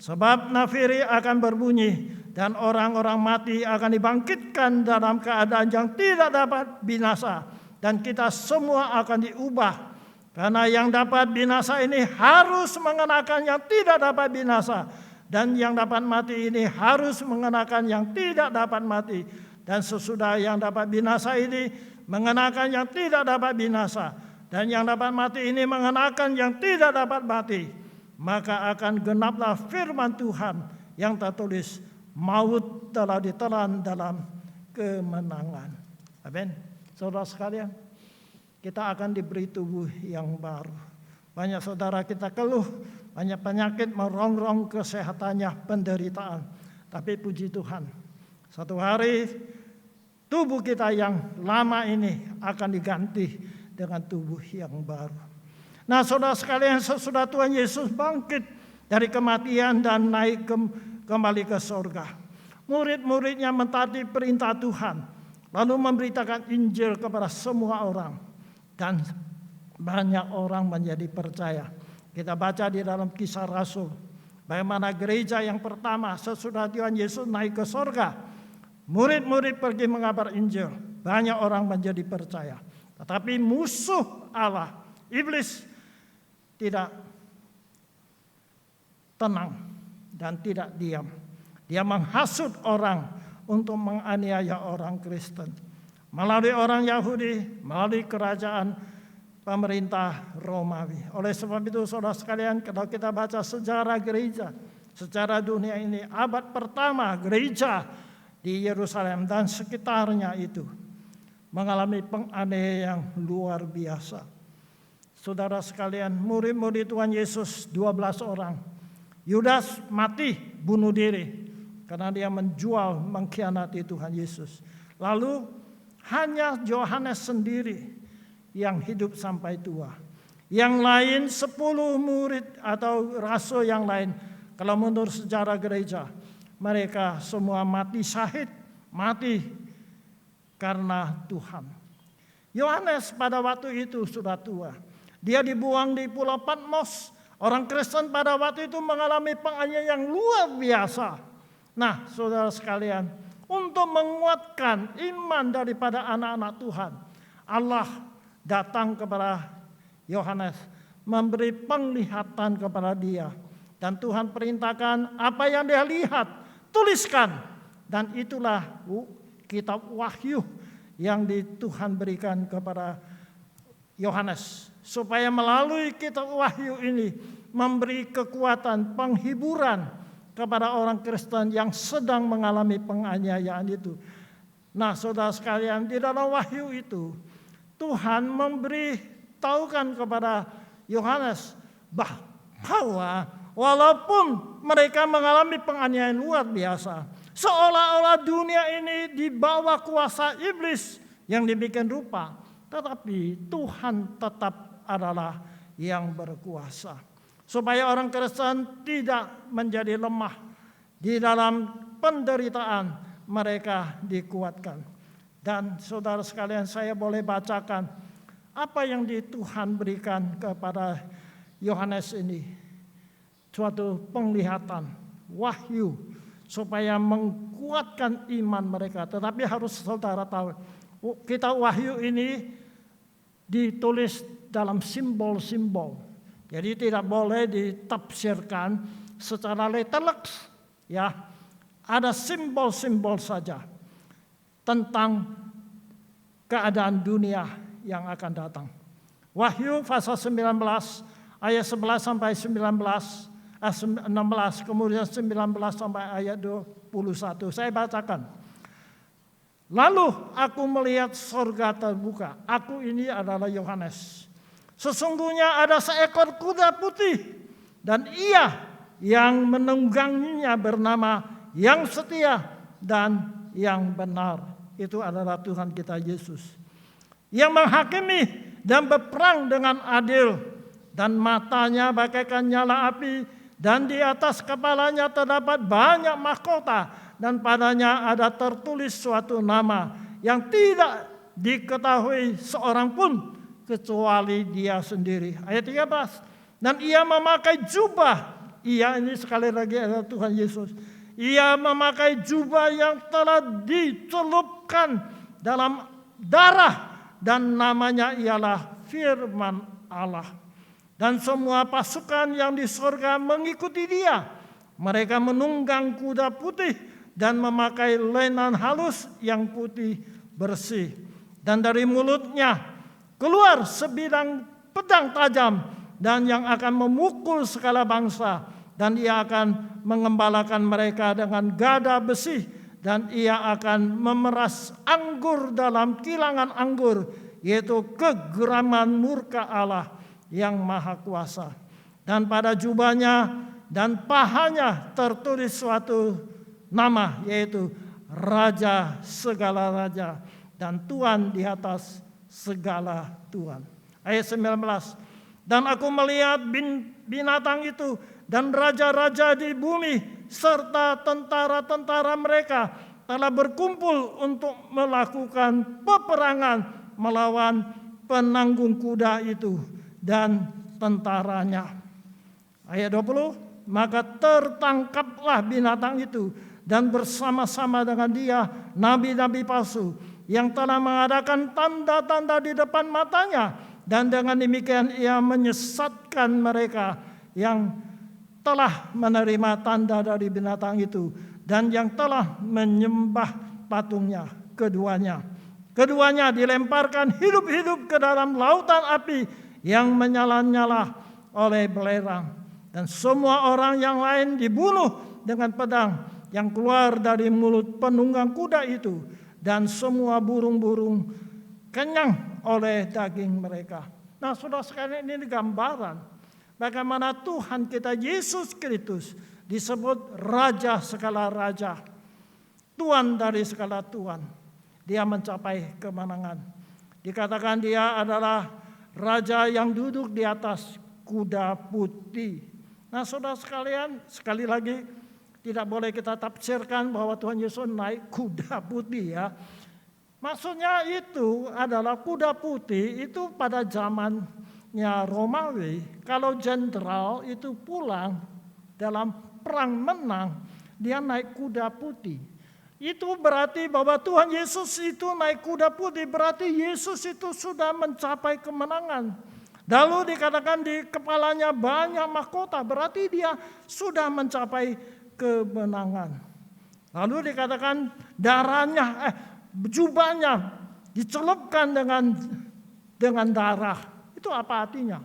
Sebab nafiri akan berbunyi, dan orang-orang mati akan dibangkitkan dalam keadaan yang tidak dapat binasa, dan kita semua akan diubah. Karena yang dapat binasa ini harus mengenakan yang tidak dapat binasa, dan yang dapat mati ini harus mengenakan yang tidak dapat mati. Dan sesudah yang dapat binasa ini mengenakan yang tidak dapat binasa, dan yang dapat mati ini mengenakan yang tidak dapat mati, maka akan genaplah firman Tuhan yang tertulis, maut telah ditelan dalam kemenangan. Amin. Saudara sekalian, kita akan diberi tubuh yang baru. Banyak saudara kita keluh, banyak penyakit merongrong kesehatannya, penderitaan. Tapi puji Tuhan, satu hari tubuh kita yang lama ini akan diganti dengan tubuh yang baru. Nah, saudara sekalian, sesudah Tuhan Yesus bangkit dari kematian dan naik kembali ke sorga, murid-muridnya mentaati perintah Tuhan, lalu memberitakan Injil kepada semua orang, dan banyak orang menjadi percaya. Kita baca di dalam Kisah Rasul, bagaimana gereja yang pertama sesudah Tuhan Yesus naik ke sorga, murid-murid pergi mengabar Injil, banyak orang menjadi percaya. Tetapi musuh Allah, iblis, tidak tenang dan tidak diam. Dia menghasut orang untuk menganiaya orang Kristen melalui orang Yahudi, melalui kerajaan pemerintah Romawi. Oleh sebab itu, saudara sekalian, kalau kita baca sejarah gereja secara dunia ini, abad pertama gereja di Yerusalem dan sekitarnya itu mengalami penganiayaan yang luar biasa. Saudara sekalian, murid-murid Tuhan Yesus 12 orang, Yudas mati bunuh diri karena dia menjual, mengkhianati Tuhan Yesus. Lalu hanya Yohanes sendiri yang hidup sampai tua. Yang lain 10 murid atau rasul yang lain, kalau menurut sejarah gereja, mereka semua mati syahid, mati karena Tuhan. Yohanes pada waktu itu sudah tua. Dia dibuang di Pulau Patmos. Orang Kristen pada waktu itu mengalami penganiayaan yang luar biasa. Nah, saudara sekalian, untuk menguatkan iman daripada anak-anak Tuhan, Allah datang kepada Yohanes, memberi penglihatan kepada dia. Dan Tuhan perintahkan apa yang dia lihat, tuliskan. Dan itulah kitab Wahyu yang Tuhan berikan kepada Yohanes. Supaya melalui kitab Wahyu ini memberi kekuatan, penghiburan kepada orang Kristen yang sedang mengalami penganiayaan itu. Nah, saudara sekalian, di dalam Wahyu itu Tuhan memberitahukan kepada Yohanes bahwa walaupun mereka mengalami penganiayaan luar biasa, seolah-olah dunia ini di bawah kuasa iblis yang dibikin rupa, tetapi Tuhan tetap adalah yang berkuasa. Supaya orang Kristen tidak menjadi lemah di dalam penderitaan, mereka dikuatkan. Dan saudara sekalian, saya boleh bacakan Apa yang Tuhan berikan kepada Yohanes ini? Suatu penglihatan, wahyu, supaya menguatkan iman mereka. Tetapi harus saudara tahu, kita wahyu ini ditulis dalam simbol-simbol. Jadi tidak boleh ditafsirkan secara letterleks, ya. Ada simbol-simbol saja tentang keadaan dunia yang akan datang. Wahyu pasal 19 ayat 11 sampai 16, kemudian 19 sampai ayat 21. Saya bacakan. Lalu aku melihat surga terbuka. Aku ini adalah Yohanes. Sesungguhnya ada seekor kuda putih, dan ia yang menungganginya bernama Yang Setia dan Yang Benar. Itu adalah Tuhan kita Yesus. Yang menghakimi dan berperang dengan adil, dan matanya bagaikan nyala api, dan di atas kepalanya terdapat banyak mahkota, dan padanya ada tertulis suatu nama yang tidak diketahui seorang pun kecuali Dia sendiri. Ayat 13. Dan ia memakai jubah. Ia ini sekali lagi adalah Tuhan Yesus. Ia memakai jubah yang telah dicelupkan dalam darah, dan namanya ialah Firman Allah. Dan semua pasukan yang di surga mengikuti Dia. Mereka menunggang kuda putih dan memakai lenan halus yang putih bersih. Dan dari mulutnya keluar sebidang pedang tajam, dan yang akan memukul segala bangsa. Dan ia akan mengembalakan mereka dengan gada besi, dan ia akan memeras anggur dalam kilangan anggur, yaitu kegeraman murka Allah yang maha kuasa. Dan pada jubahnya dan pahanya tertulis suatu nama, yaitu Raja segala raja dan Tuhan di atas segala Tuhan. Ayat 19. Dan aku melihat binatang itu dan raja-raja di bumi serta tentara-tentara mereka telah berkumpul untuk melakukan peperangan melawan penanggung kuda itu dan tentaranya. Ayat 20. Maka tertangkaplah binatang itu, dan bersama-sama dengan dia nabi-nabi palsu yang telah mengadakan tanda-tanda di depan matanya, dan dengan demikian ia menyesatkan mereka yang telah menerima tanda dari binatang itu dan yang telah menyembah patungnya. Keduanya dilemparkan hidup-hidup ke dalam lautan api yang menyala-nyala oleh belerang. Dan semua orang yang lain dibunuh dengan pedang yang keluar dari mulut penunggang kuda itu, dan semua burung-burung kenyang oleh daging mereka. Nah, saudara sekalian, ini gambaran bagaimana Tuhan kita Yesus Kristus disebut Raja segala raja, Tuhan dari segala Tuhan. Dia mencapai kemenangan. Dikatakan dia adalah Raja yang duduk di atas kuda putih. Nah, saudara sekalian, sekali lagi tidak boleh kita tafsirkan bahwa Tuhan Yesus naik kuda putih, ya. Maksudnya itu adalah kuda putih itu pada zamannya Romawi. Kalau jenderal itu pulang dalam perang menang, dia naik kuda putih. Itu berarti bahwa Tuhan Yesus itu naik kuda putih, berarti Yesus itu sudah mencapai kemenangan. Lalu dikatakan di kepalanya banyak mahkota, berarti dia sudah mencapai kemenangan. Lalu dikatakan darahnya, jubahnya dicelupkan dengan darah. Itu apa artinya?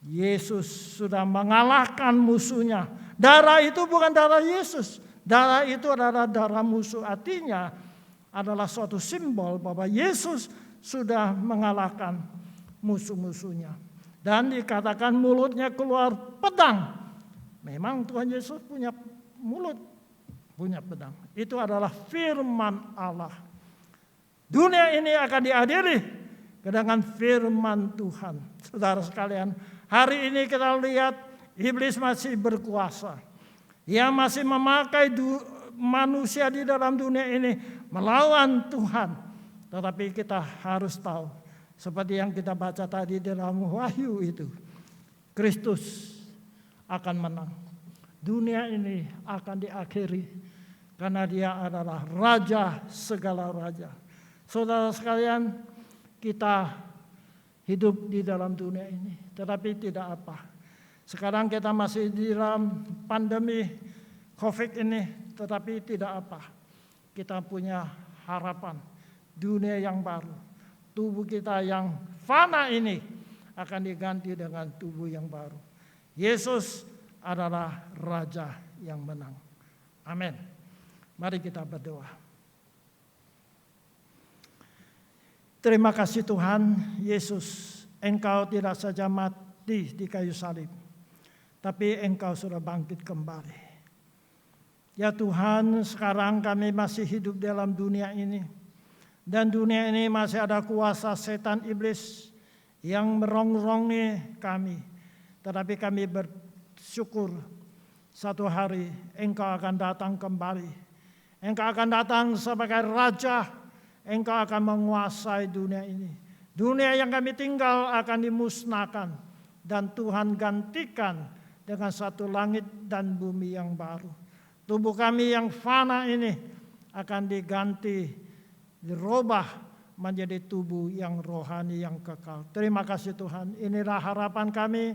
Yesus sudah mengalahkan musuhnya. Darah itu bukan darah Yesus. Darah itu adalah darah musuh. Artinya adalah suatu simbol bahwa Yesus sudah mengalahkan musuh-musuhnya. Dan dikatakan mulutnya keluar pedang. Memang Tuhan Yesus punya mulut, punya pedang. Itu adalah firman Allah. Dunia ini akan diadili dengan firman Tuhan. Saudara sekalian, hari ini kita lihat iblis masih berkuasa. Ia masih memakai manusia di dalam dunia ini melawan Tuhan. Tetapi kita harus tahu, Seperti yang kita baca tadi dalam Wahyu itu, Kristus akan menang. Dunia ini akan diakhiri karena Dia adalah Raja segala raja. Saudara sekalian, kita hidup di dalam dunia ini, tetapi tidak apa. Sekarang kita masih di dalam pandemi COVID ini, tetapi tidak apa. Kita punya harapan dunia yang baru. Tubuh kita yang fana ini akan diganti dengan tubuh yang baru. Yesus adalah Raja yang menang. Amin. Mari kita berdoa. Terima kasih Tuhan Yesus, Engkau tidak saja mati di kayu salib, tapi Engkau sudah bangkit kembali. Ya Tuhan, sekarang kami masih hidup dalam dunia ini. Dan dunia ini masih ada kuasa setan iblis yang merongrong kami. Tetapi kami bersyukur satu hari Engkau akan datang kembali. Engkau akan datang sebagai Raja. Engkau akan menguasai dunia ini. Dunia yang kami tinggal akan dimusnahkan. Dan Tuhan gantikan dengan satu langit dan bumi yang baru. Tubuh kami yang fana ini akan diganti, dirubah menjadi tubuh yang rohani yang kekal. Terima kasih Tuhan. Inilah harapan kami.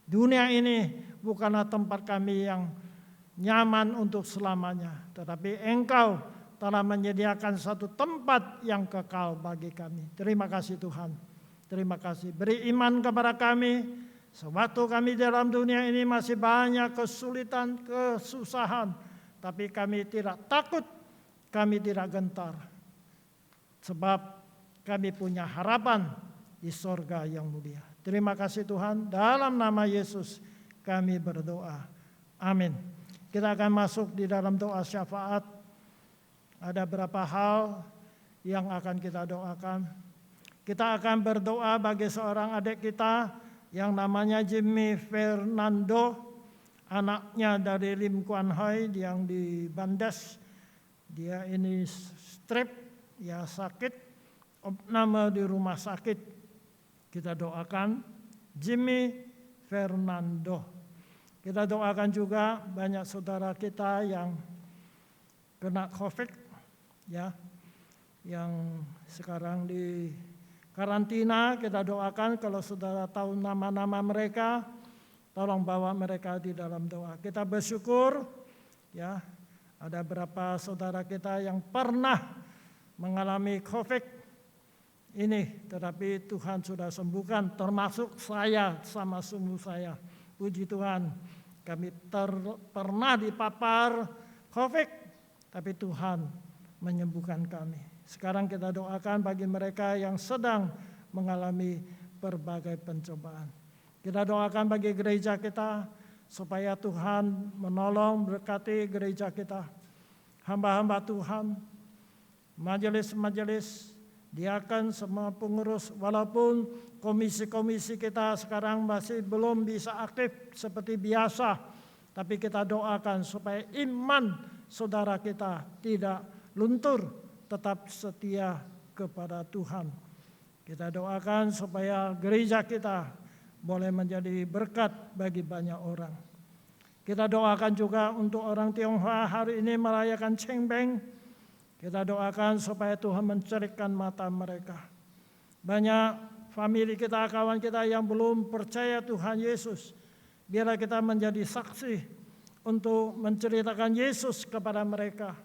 Dunia ini bukanlah tempat kami yang nyaman untuk selamanya. Tetapi Engkau telah menyediakan satu tempat yang kekal bagi kami. Terima kasih Tuhan. Terima kasih. Beri iman kepada kami. Sewaktu kami dalam dunia ini masih banyak kesulitan, kesusahan. Tapi kami tidak takut, kami tidak gentar. Sebab kami punya harapan di sorga yang mulia. Terima kasih Tuhan, dalam nama Yesus kami berdoa. Amin. Kita akan masuk di dalam doa syafaat. Ada beberapa hal yang akan kita doakan. Kita akan berdoa bagi seorang adik kita yang namanya Jimmy Fernando. Anaknya dari Lim Kuan Hai yang di Bandes. Dia ini strep, ya sakit, opname di rumah sakit. Kita doakan Jimmy Fernando. Kita doakan juga banyak saudara kita yang kena COVID, ya, yang sekarang di karantina. Kita doakan kalau saudara tahu nama-nama mereka, tolong bawa mereka di dalam doa. Kita bersyukur, ya, ada beberapa saudara kita yang pernah mengalami COVID ini, tetapi Tuhan sudah sembuhkan, termasuk saya sama sungguh saya. Puji Tuhan, kami pernah dipapar COVID, tapi Tuhan menyembuhkan kami. Sekarang kita doakan bagi mereka yang sedang mengalami berbagai pencobaan. Kita doakan bagi gereja kita supaya Tuhan menolong berkati gereja kita. Hamba-hamba Tuhan, majelis-majelis, diakan semua pengurus, walaupun komisi-komisi kita sekarang masih belum bisa aktif seperti biasa, tapi kita doakan supaya iman saudara kita tidak luntur, tetap setia kepada Tuhan. Kita doakan supaya gereja kita boleh menjadi berkat bagi banyak orang. Kita doakan juga untuk orang Tionghoa hari ini merayakan Cheng Beng. Kita doakan supaya Tuhan mencerahkan mata mereka. Banyak famili kita, kawan kita yang belum percaya Tuhan Yesus. Biarlah kita menjadi saksi untuk menceritakan Yesus kepada mereka.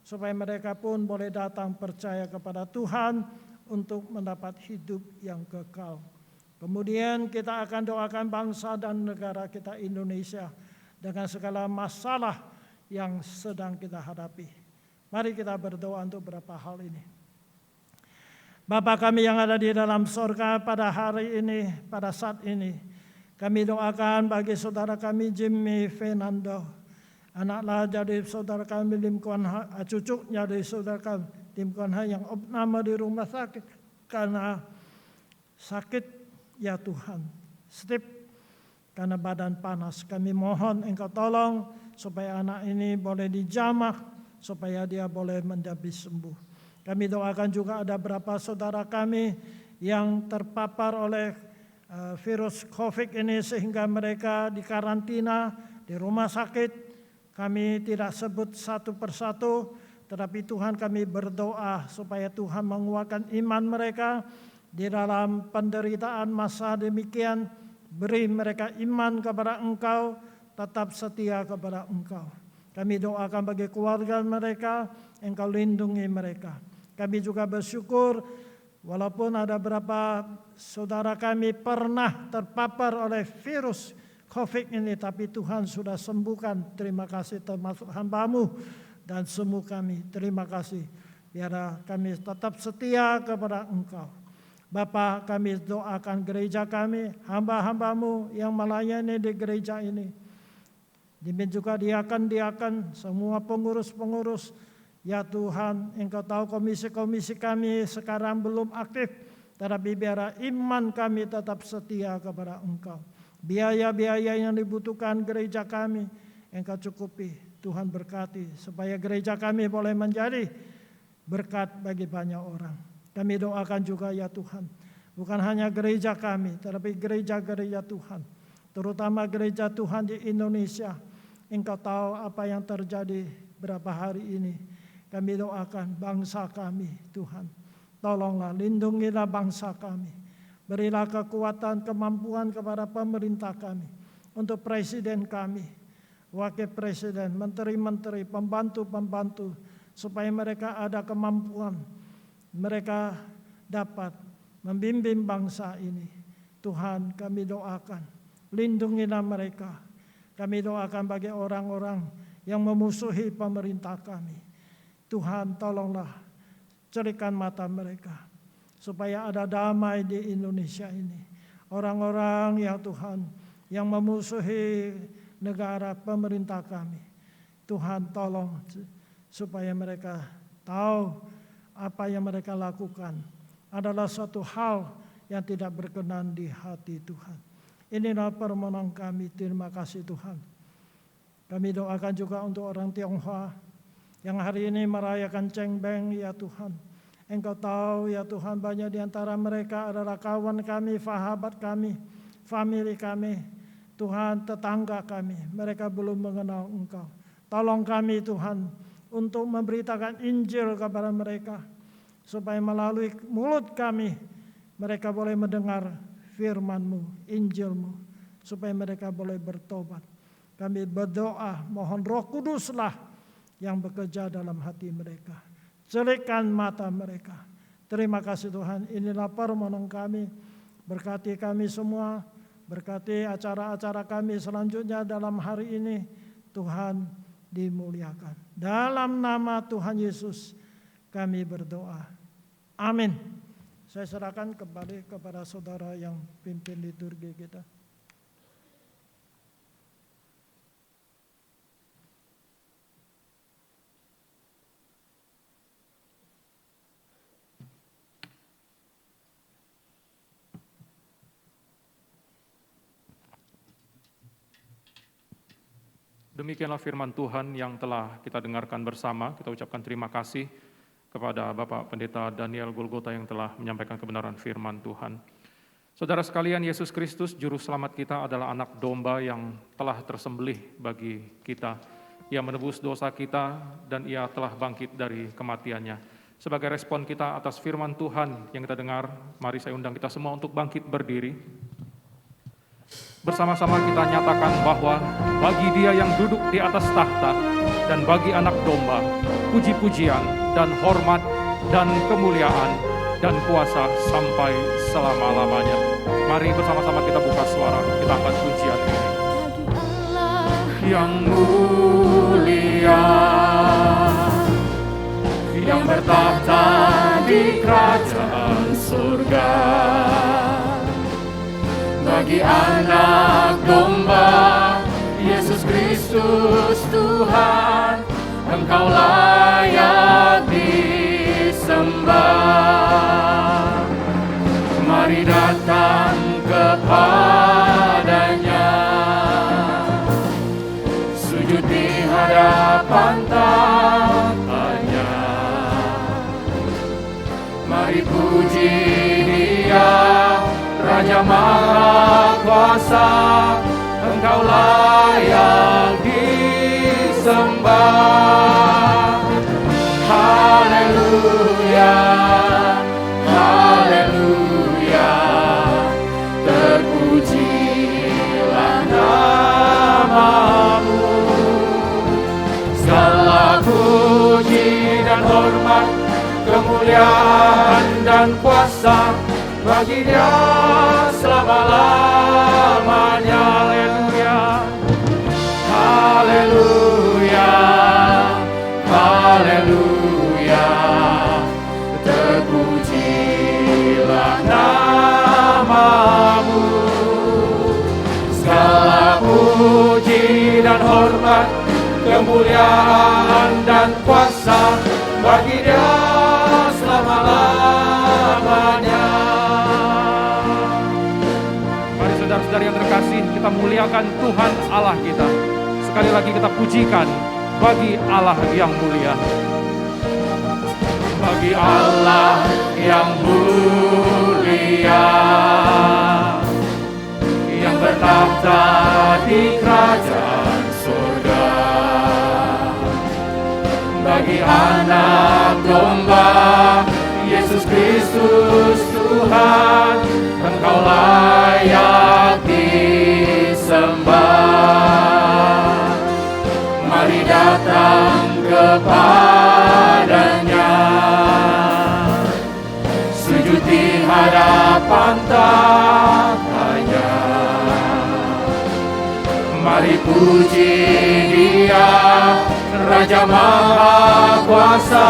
Supaya mereka pun boleh datang percaya kepada Tuhan untuk mendapat hidup yang kekal. Kemudian kita akan doakan bangsa dan negara kita Indonesia dengan segala masalah yang sedang kita hadapi. Mari kita berdoa untuk beberapa hal ini. Bapa kami yang ada di dalam sorga, pada hari ini, pada saat ini, kami doakan bagi saudara kami Jimmy Fernando. Anaklah dari saudara kami Lim Kuan Hai, cucunya dari saudara kami Lim Kuan Hai yang opname di rumah sakit karena sakit. Ya Tuhan, strip karena badan panas. Kami mohon Engkau tolong supaya anak ini boleh dijamah, supaya dia boleh menjadi sembuh. Kami doakan juga ada beberapa saudara kami yang terpapar oleh virus COVID ini sehingga mereka dikarantina di rumah sakit. Kami tidak sebut satu persatu, tetapi Tuhan kami berdoa supaya Tuhan menguatkan iman mereka di dalam penderitaan masa demikian. Beri mereka iman kepada Engkau, tetap setia kepada Engkau. Kami doakan bagi keluarga mereka, Engkau lindungi mereka. Kami juga bersyukur walaupun ada beberapa saudara kami pernah terpapar oleh virus COVID ini, tapi Tuhan sudah sembuhkan. Terima kasih termasuk hamba-Mu dan semua kami. Terima kasih. Biar kami tetap setia kepada Engkau. Bapa, kami doakan gereja kami, hamba-hamba-Mu yang melayani di gereja ini. Demikian juga diakan-diakan, semua pengurus-pengurus. Ya Tuhan, Engkau tahu komisi-komisi kami sekarang belum aktif, tetapi biar iman kami tetap setia kepada Engkau. Biaya-biaya yang dibutuhkan gereja kami, Engkau cukupi. Tuhan berkati, supaya gereja kami boleh menjadi berkat bagi banyak orang. Kami doakan juga ya Tuhan, bukan hanya gereja kami, tetapi gereja-gereja Tuhan, terutama gereja Tuhan di Indonesia. Engkau tahu apa yang terjadi berapa hari ini. Kami doakan bangsa kami, Tuhan. Tolonglah, lindungilah bangsa kami. Berilah kekuatan, kemampuan kepada pemerintah kami. Untuk presiden kami, wakil presiden, menteri-menteri, pembantu-pembantu. Supaya mereka ada kemampuan. Mereka dapat membimbing bangsa ini. Tuhan, kami doakan. Lindungilah mereka. Kami doakan bagi orang-orang yang memusuhi pemerintah kami. Tuhan, tolonglah cerikan mata mereka supaya ada damai di Indonesia ini. Orang-orang ya Tuhan yang memusuhi negara pemerintah kami, Tuhan tolong supaya mereka tahu apa yang mereka lakukan adalah suatu hal yang tidak berkenan di hati Tuhan. Inilah permohonan kami. Terima kasih Tuhan. Kami doakan juga untuk orang Tionghoa yang hari ini merayakan Cheng Beng ya Tuhan. Engkau tahu ya Tuhan, banyak di antara mereka adalah kawan kami, sahabat kami, famili kami, Tuhan, tetangga kami. Mereka belum mengenal Engkau. Tolong kami Tuhan untuk memberitakan Injil kepada mereka, supaya melalui mulut kami mereka boleh mendengar firman-Mu, Injil-Mu, supaya mereka boleh bertobat. Kami berdoa, mohon Roh Kuduslah yang bekerja dalam hati mereka. Cerikkan mata mereka. Terima kasih Tuhan. Inilah permohonan kami. Berkati kami semua. Berkati acara-acara kami selanjutnya dalam hari ini. Tuhan dimuliakan. Dalam nama Tuhan Yesus kami berdoa. Amin. Saya serahkan kembali kepada saudara yang pimpin liturgi kita. Demikianlah firman Tuhan yang telah kita dengarkan bersama. Kita ucapkan terima kasih kepada Bapak Pendeta Daniel Golgota yang telah menyampaikan kebenaran firman Tuhan. Saudara sekalian, Yesus Kristus Juru Selamat kita adalah anak domba yang telah tersembelih bagi kita. Ia menebus dosa kita dan Ia telah bangkit dari kematiannya. Sebagai respon kita atas firman Tuhan yang kita dengar, mari saya undang kita semua untuk bangkit berdiri. Bersama-sama kita nyatakan bahwa bagi Dia yang duduk di atas tahta dan bagi anak domba, puji-pujian dan hormat dan kemuliaan dan kuasa sampai selama-lamanya. Mari bersama-sama kita buka suara, kita angkat pujian ini. Yang mulia, yang bertahta di kerajaan surga, bagi anak domba, Yesus Kristus Tuhan, Engkau layak disembah. Mari datang kepadanya, sujud di hadapan tahtanya. Mari puji Dia Raja Maha Kuasa, Engkau layak disembah. Haleluya, haleluya, terpujilah namamu. Segala puji dan hormat, kemuliaan dan kuasa bagi Dia selama-lamanya. Haleluya, haleluya, haleluya, terpujilah namamu. Segala puji dan hormat, kemuliaan dan kuasa bagi Dia selama-lamanya. Mari saudara-saudari yang terkasih, kita muliakan Tuhan Allah kita. Sekali lagi kita pujikan bagi Allah yang mulia. Bagi Allah yang mulia, yang bertakhta di kerajaan surga. Bagi anak domba, Yesus Kristus Tuhan, Engkau layak disembah. Mari datang kepadanya, sujud di hadapan tahtanya. Mari puji Dia, Raja Maha Kuasa,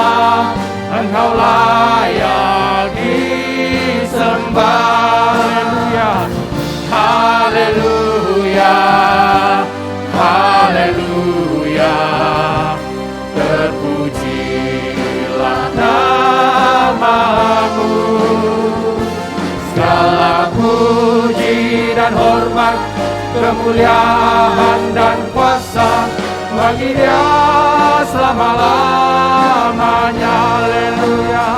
Engkau layak disembah. Haleluya, haleluya, terpujilah namamu. Segala puji dan hormat, kemuliaan dan kuasa bagi Dia selama-lamanya. Haleluya,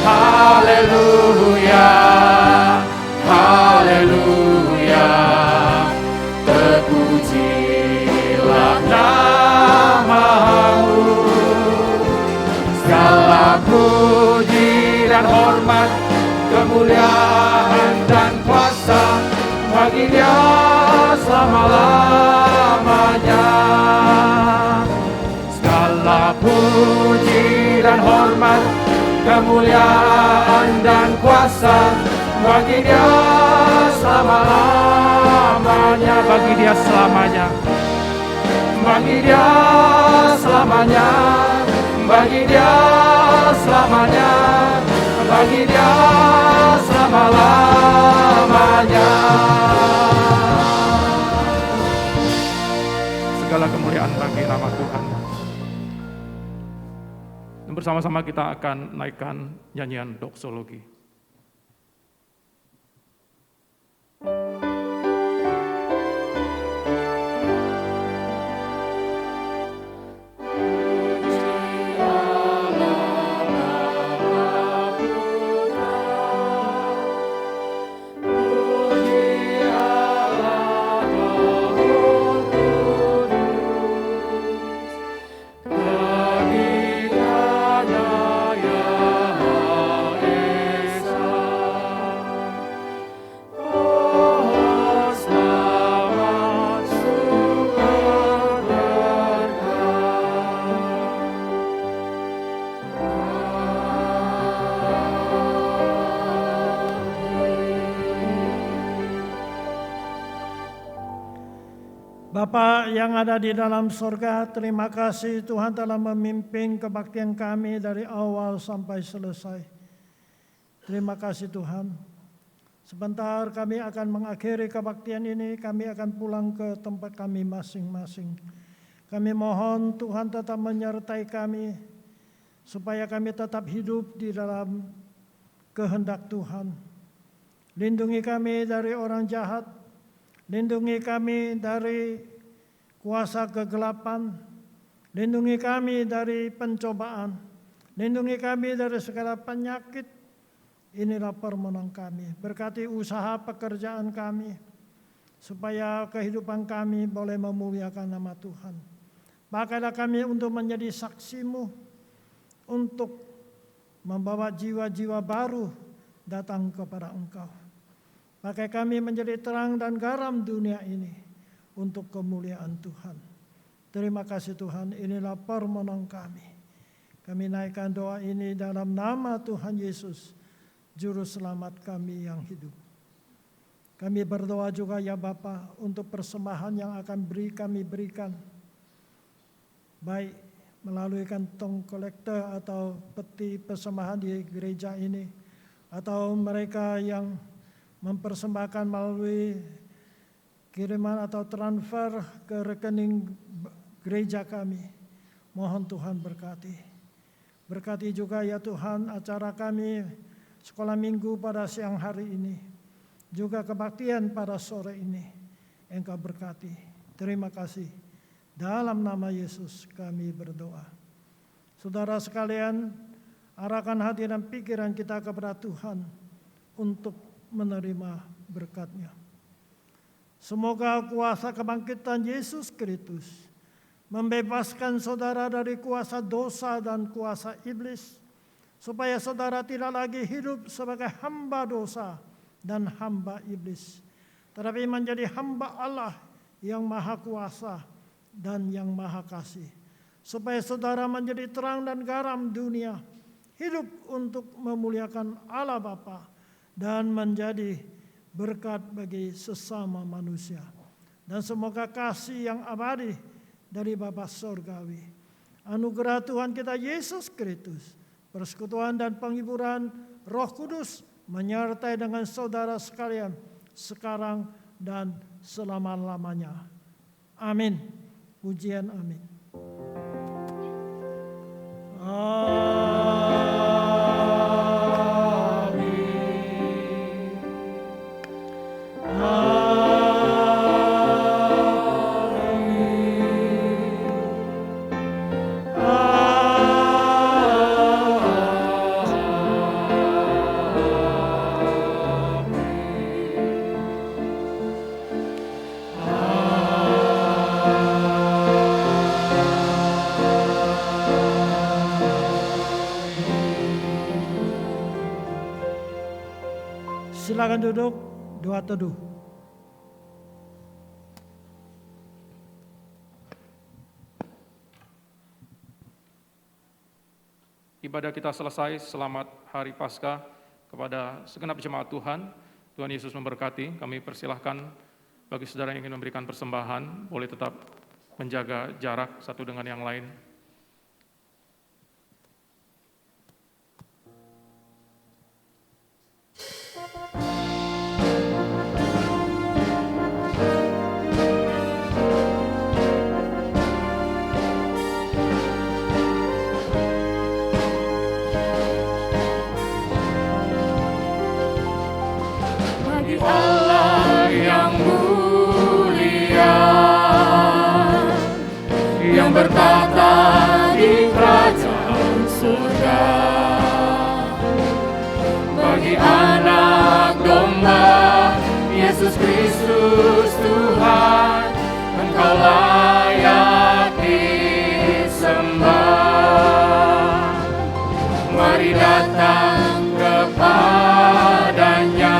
haleluya, haleluya, terpujilah namamu. Segala puji dan hormat, kemuliaan dan kuasa bagi Dia selama-lamanya. Segala puji dan hormat, kemuliaan dan kuasa bagi Dia selama-lamanya. Bagi Dia selamanya, bagi Dia selamanya, bagi Dia selamanya, bagi Dia selama-lamanya. Segala kemuliaan bagi nama Tuhan. Dan bersama-sama kita akan naikkan nyanyian doksologi. Bapa yang ada di dalam surga, terima kasih Tuhan telah memimpin kebaktian kami dari awal sampai selesai. Terima kasih Tuhan. Sebentar kami akan mengakhiri kebaktian ini, kami akan pulang ke tempat kami masing-masing. Kami mohon Tuhan tetap menyertai kami, supaya kami tetap hidup di dalam kehendak Tuhan. Lindungi kami dari orang jahat, lindungi kami dari kuasa kegelapan, lindungi kami dari pencobaan, lindungi kami dari segala penyakit, inilah permohonan kami. Berkati usaha pekerjaan kami, supaya kehidupan kami boleh memuliakan nama Tuhan. Pakailah kami untuk menjadi saksi-Mu, untuk membawa jiwa-jiwa baru datang kepada Engkau. Pakai kami menjadi terang dan garam dunia ini untuk kemuliaan Tuhan. Terima kasih Tuhan, inilah permohonan kami. Kami naikkan doa ini dalam nama Tuhan Yesus, Juru Selamat kami yang hidup. Kami berdoa juga ya Bapa untuk persembahan yang akan kami berikan, baik melalui kantong kolektor atau peti persembahan di gereja ini, atau mereka yang mempersembahkan melalui kiriman atau transfer ke rekening gereja kami. Mohon Tuhan berkati. Berkati juga ya Tuhan acara kami sekolah minggu pada siang hari ini, juga kebaktian pada sore ini. Engkau berkati. Terima kasih. Dalam nama Yesus kami berdoa. Saudara sekalian, arahkan hati dan pikiran kita kepada Tuhan untuk menerima berkat-Nya. Semoga kuasa kebangkitan Yesus Kristus membebaskan saudara dari kuasa dosa dan kuasa iblis, supaya saudara tidak lagi hidup sebagai hamba dosa dan hamba iblis, tetapi menjadi hamba Allah yang maha kuasa dan yang maha kasih, supaya saudara menjadi terang dan garam dunia, hidup untuk memuliakan Allah Bapa dan menjadi berkat bagi sesama manusia. Dan semoga kasih yang abadi dari Bapa Surgawi, anugerah Tuhan kita Yesus Kristus, persekutuan dan penghiburan Roh Kudus menyertai dengan saudara sekalian sekarang dan selama-lamanya. Amin. Pujian amin. Silakan duduk, doa teduh. Ibadah kita selesai, selamat Hari Paskah kepada segenap jemaat Tuhan. Tuhan Yesus memberkati. Kami persilahkan bagi saudara yang ingin memberikan persembahan, boleh tetap menjaga jarak satu dengan yang lain. Allah yang mulia, yang bertata di kerajaan surga, bagi anak domba Yesus Kristus Tuhan, Engkau layak disembah. Mari datang kepadanya,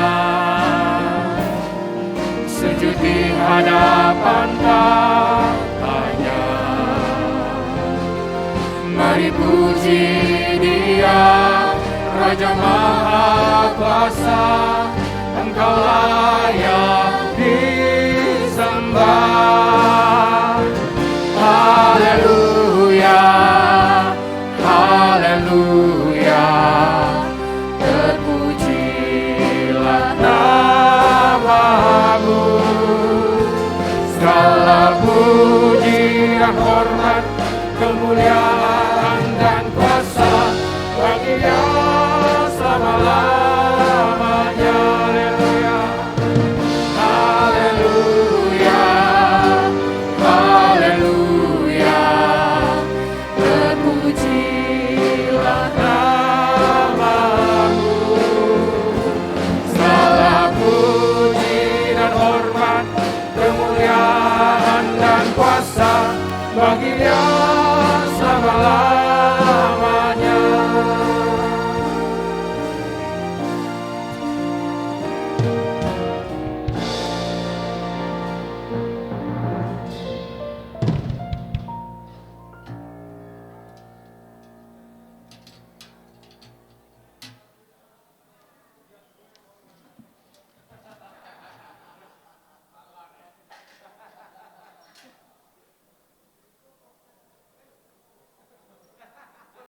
sujud di hadapan tahtanya. Mari puji Dia, Raja Maha Kuasa, Engkau layak disembah. Haleluya, haleluya, terpujilah nama-Mu. Segala puji dan hormat, kemuliaan dan kuasa bagi Dia selama-lamanya. Haleluya, haleluya, haleluya, terpujilah nama-Mu. bagi Dia